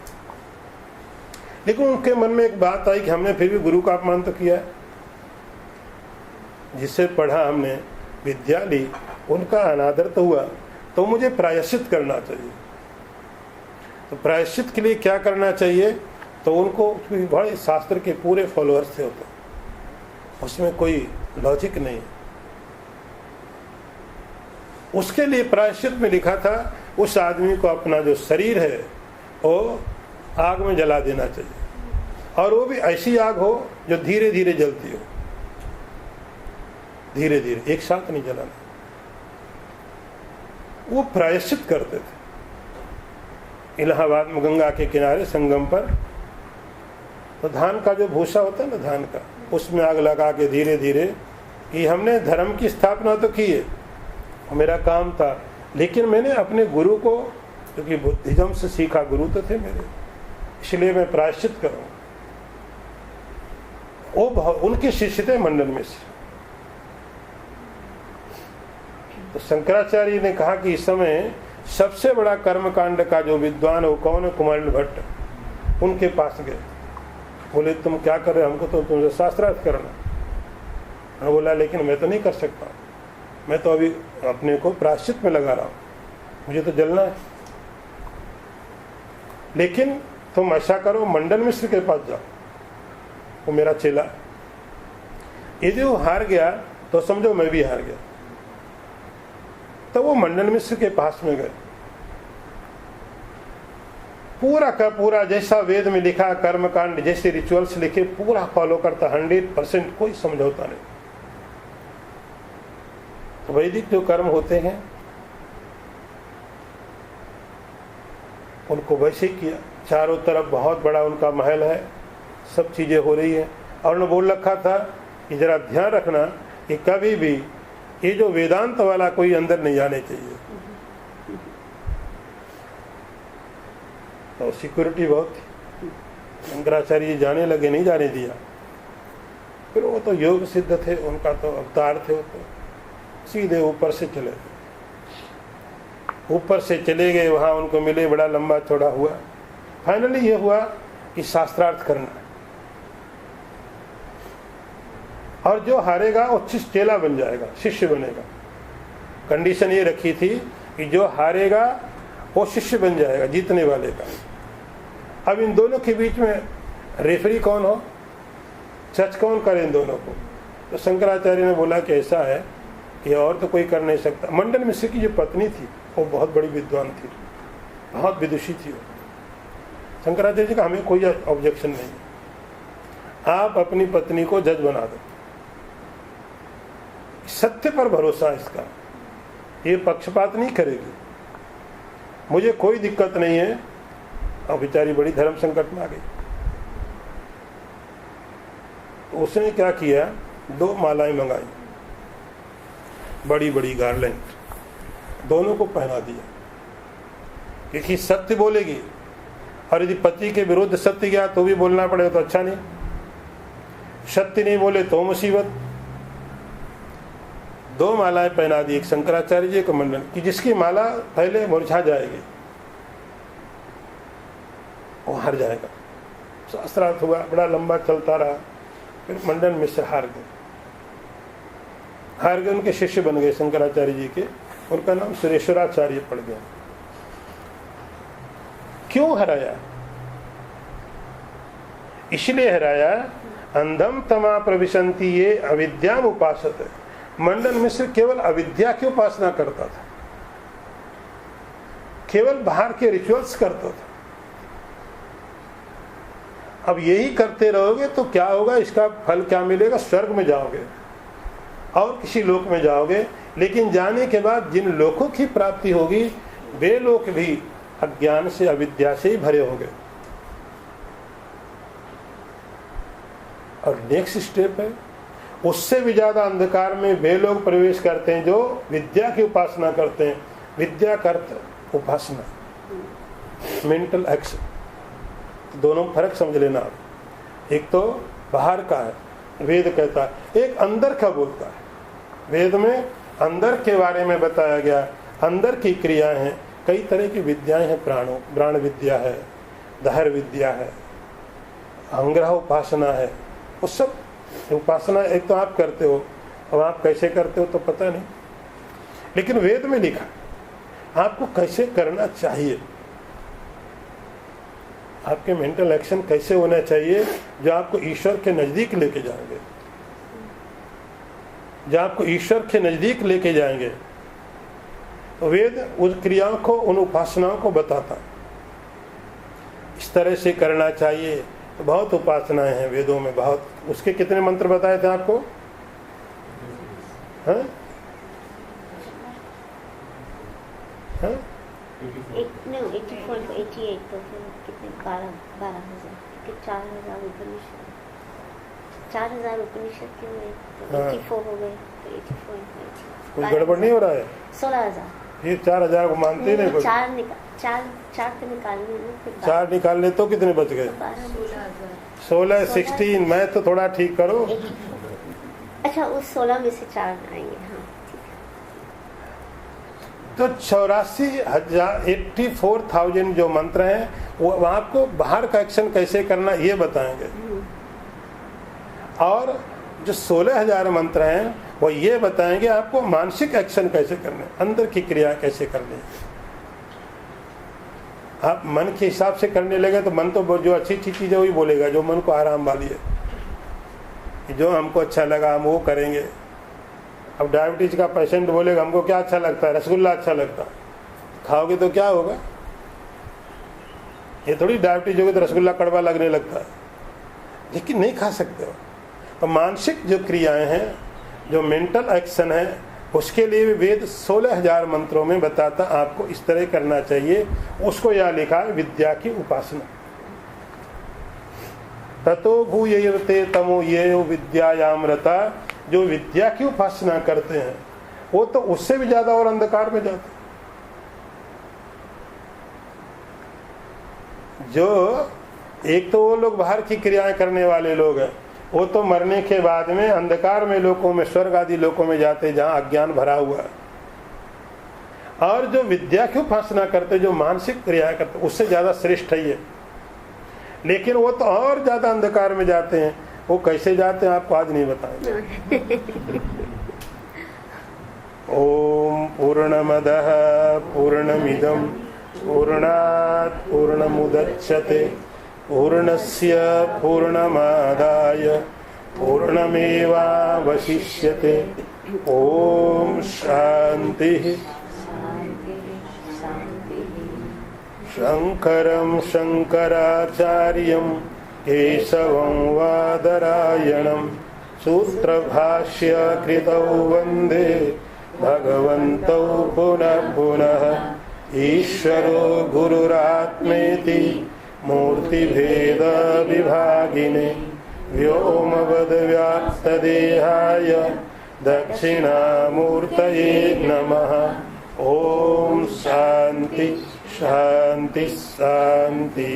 लेकिन उनके मन में एक बात आई कि हमने फिर भी गुरु का अपमान तो किया, जिससे पढ़ा हमने विद्या ली, उनका अनादर तो हुआ, तो मुझे प्रायश्चित करना चाहिए। तो प्रायश्चित के लिए क्या करना चाहिए? तो उनको बड़े शास्त्र के पूरे फॉलोअर्स थे होते, उसमें कोई लॉजिक नहीं। उसके लिए प्रायश्चित में लिखा था उस आदमी को अपना जो शरीर है वो आग में जला देना चाहिए, और वो भी ऐसी आग हो जो धीरे धीरे जलती हो, धीरे धीरे, एक साथ नहीं जलाना। वो प्रायश्चित करते थे। इलाहाबाद में गंगा के किनारे संगम पर तो धान का जो भूसा होता है ना, धान का, उसमें आग लगा के धीरे धीरे कि हमने धर्म की स्थापना तो की है, मेरा काम था, लेकिन मैंने अपने गुरु को, क्योंकि बुद्धिज्म से सीखा गुरु तो थे मेरे, इसलिए मैं प्रायश्चित करूं। वो उनके शिष्य थे मंडन मिश्र। तो शंकराचार्य ने कहा कि इस समय सबसे बड़ा कर्मकांड का जो विद्वान है वो कौन है? कुमारिल भट्ट। उनके पास गए, बोले तुम क्या कर रहे हो? हमको तो तुमसे शास्त्रार्थ करना। उन्होंने बोला लेकिन मैं तो नहीं कर सकता, मैं तो अभी अपने को प्रायश्चित में लगा रहा हूं, मुझे तो जलना है। लेकिन तुम ऐसा करो, मंडन मिश्र के पास जाओ, वो मेरा चेला। यदि वो हार गया तो समझो मैं भी हार गया। तो वो मंडन मिश्र के पास में गए। पूरा का पूरा जैसा वेद में लिखा कर्मकांड, जैसे रिचुअल्स लिखे, पूरा फॉलो करता, 100%, कोई समझौता नहीं। तो वैदिक जो कर्म होते हैं उनको वैसे किया। चारों तरफ बहुत बड़ा उनका महल है, सब चीजें हो रही है, और उन्होंने बोल रखा था कि जरा ध्यान रखना कि कभी भी ये जो वेदांत वाला कोई अंदर नहीं आने चाहिए। तो सिक्योरिटी बहुत थी। शंकराचार्य जाने लगे, नहीं जाने दिया। फिर वो तो योग सिद्ध थे, उनका तो अवतार थे, वो तो सीधे ऊपर से चले गए। ऊपर से चले गए, वहां उनको मिले, बड़ा लंबा चौड़ा हुआ। फाइनली ये हुआ कि शास्त्रार्थ करना, और जो हारेगा वो चेला बन जाएगा, शिष्य बनेगा। कंडीशन ये रखी थी कि जो हारेगा वो शिष्य बन जाएगा जीतने वाले का। अब इन दोनों के बीच में रेफरी कौन हो, जज कौन करे इन दोनों को? तो शंकराचार्य ने बोला कि ऐसा है कि और तो कोई कर नहीं सकता। मंडन मिश्र की जो पत्नी थी वो बहुत बड़ी विद्वान थी, बहुत विदुषी थी। शंकराचार्य जी का हमें कोई ऑब्जेक्शन नहीं, आप अपनी पत्नी को जज बना दो। सत्य पर भरोसा इसका, ये पक्षपात नहीं करेगी, मुझे कोई दिक्कत नहीं है। और बेचारी बड़ी धर्म संकट में आ गई। तो उसने क्या किया, 2 मालाएं मंगाई, बड़ी बड़ी गार्लैंड, दोनों को पहना दिया, क्योंकि सत्य बोलेगी, और यदि पति के विरुद्ध सत्य गया तो भी बोलना पड़ेगा, तो अच्छा नहीं। सत्य नहीं बोले तो मुसीबत। 2 मालाएं पहना दी, एक शंकराचार्य जी, एक मंडन की, जिसकी माला पहले मुरझा जाएगी वो हार जाएगा। शास्त्रार्थ हुआ, बड़ा लंबा चलता रहा। फिर मंडन मिश्र हार गए। हार गए, उनके शिष्य बन गए शंकराचार्य जी के। उनका नाम सुरेश्वराचार्य पड़ गया। क्यों हराया? इसलिए हराया, अंधम तमा प्रविशंति ये अविद्याम उपासते। मंडन मिश्र केवल अविद्या की उपासना करता था, केवल बाहर के रिचुअल्स करता था। अब यही करते रहोगे तो क्या होगा, इसका फल क्या मिलेगा? स्वर्ग में जाओगे और किसी लोक में जाओगे, लेकिन जाने के बाद जिन लोकों की प्राप्ति होगी वे लोक भी अज्ञान से, अविद्या से ही भरे होंगे। और नेक्स्ट स्टेप है, उससे भी ज्यादा अंधकार में वे लोग प्रवेश करते हैं जो विद्या की उपासना करते हैं। विद्या का अर्थ उपासना, मेंटल एक्शन, दोनों फर्क समझ लेना आप। एक तो बाहर का है, वेद कहता है, एक अंदर का बोलता है। वेद में अंदर के बारे में बताया गया, अंदर की क्रियाएं हैं। कई तरह की विद्याएं हैं, प्राण विद्या है, दहर विद्या है, अंग्रह उपासना है। वो सब उपासना एक तो आप करते हो, अब आप कैसे करते हो तो पता नहीं, लेकिन वेद में लिखा आपको कैसे करना चाहिए, आपके मेंटल एक्शन कैसे होना चाहिए जो आपको ईश्वर के नजदीक लेके जाएंगे, जो आपको ईश्वर के नजदीक लेके जाएंगे। तो वेद उस क्रियाओं को, उन उपासनाओं को बताता, इस तरह से करना चाहिए। तो बहुत उपासनाएं हैं वेदों में, बहुत। उसके कितने मंत्र बताए थे आपको? हाँ? हाँ? 84 तो कितने 12,000 4,000 उपनिषद के हुए तो 84 हो गए, तो 84 कुछ गड़बड़ नहीं हो रहा है? 16,000। ये 4,000 को मानते ही नहीं कोई। चार तो निकालने, 4 निकालने तो कितने बच गए? 16, 16। मैं तो थोड़ा ठीक करो। अच्छा, उस 16 में से 4 आएंगे। हाँ, तो 84,000 जो मंत्र हैं वो आपको बाहर का एक्शन कैसे करना ये बताएंगे, और जो 16,000 मंत्र हैं वो ये बताएंगे आपको मानसिक एक्शन कैसे करने, अंदर की क्रिया कैसे करनी। आप मन के हिसाब से करने लगे तो मन तो जो अच्छी अच्छी चीजें वही बोलेगा, जो मन को आराम वाली है, जो हमको अच्छा लगा हम वो करेंगे। अब डायबिटीज का पेशेंट बोलेगा हमको क्या अच्छा लगता है, रसगुल्ला अच्छा लगता है, खाओगे तो क्या होगा? ये थोड़ी डायबिटीज होगी तो रसगुल्ला कड़वा लगने लगता है, लेकिन नहीं खा सकते हो। तो मानसिक जो क्रियाएं हैं, जो मेंटल एक्शन है, उसके लिए भी वेद 16,000 मंत्रों में बताता आपको इस तरह करना चाहिए। उसको यह लिखा है विद्या की उपासना। ततो भूयते तमो ये विद्यायाम रता, जो विद्या की उपासना करते हैं वो तो उससे भी ज्यादा और अंधकार में जाते। जो एक तो वो लोग बाहर की क्रियाएं करने वाले लोग हैं, वो तो मरने के बाद में अंधकार में लोकों में, स्वर्ग आदि लोकों में जाते जहां अज्ञान भरा हुआ है। और जो विद्या की उपासना करते, जो मानसिक क्रिया करते, उससे ज्यादा श्रेष्ठ है ये, लेकिन वो तो और ज्यादा अंधकार में जाते हैं। वो कैसे जाते हैं आपको आज नहीं बताएंगे। ओम पूर्णमदः पूर्णमिदं पूर्णात् पूर्णमुदच्यते पूर्णस्य पूर्णमादाय पूर्णमेवावशिष्यते। ओम शांति। शंकरं शंकराचार्यं केशवं वादरायणं सूत्रभाष्य कृतौ वन्दे भगवन्तौ पुनः पुनः। ईश्वरो गुरुरात्मेति मूर्तिभेद विभागिने व्योमवद्व्याप्तदेहाय दक्षिणामूर्तये नमः। ओम शांति शांति शांति।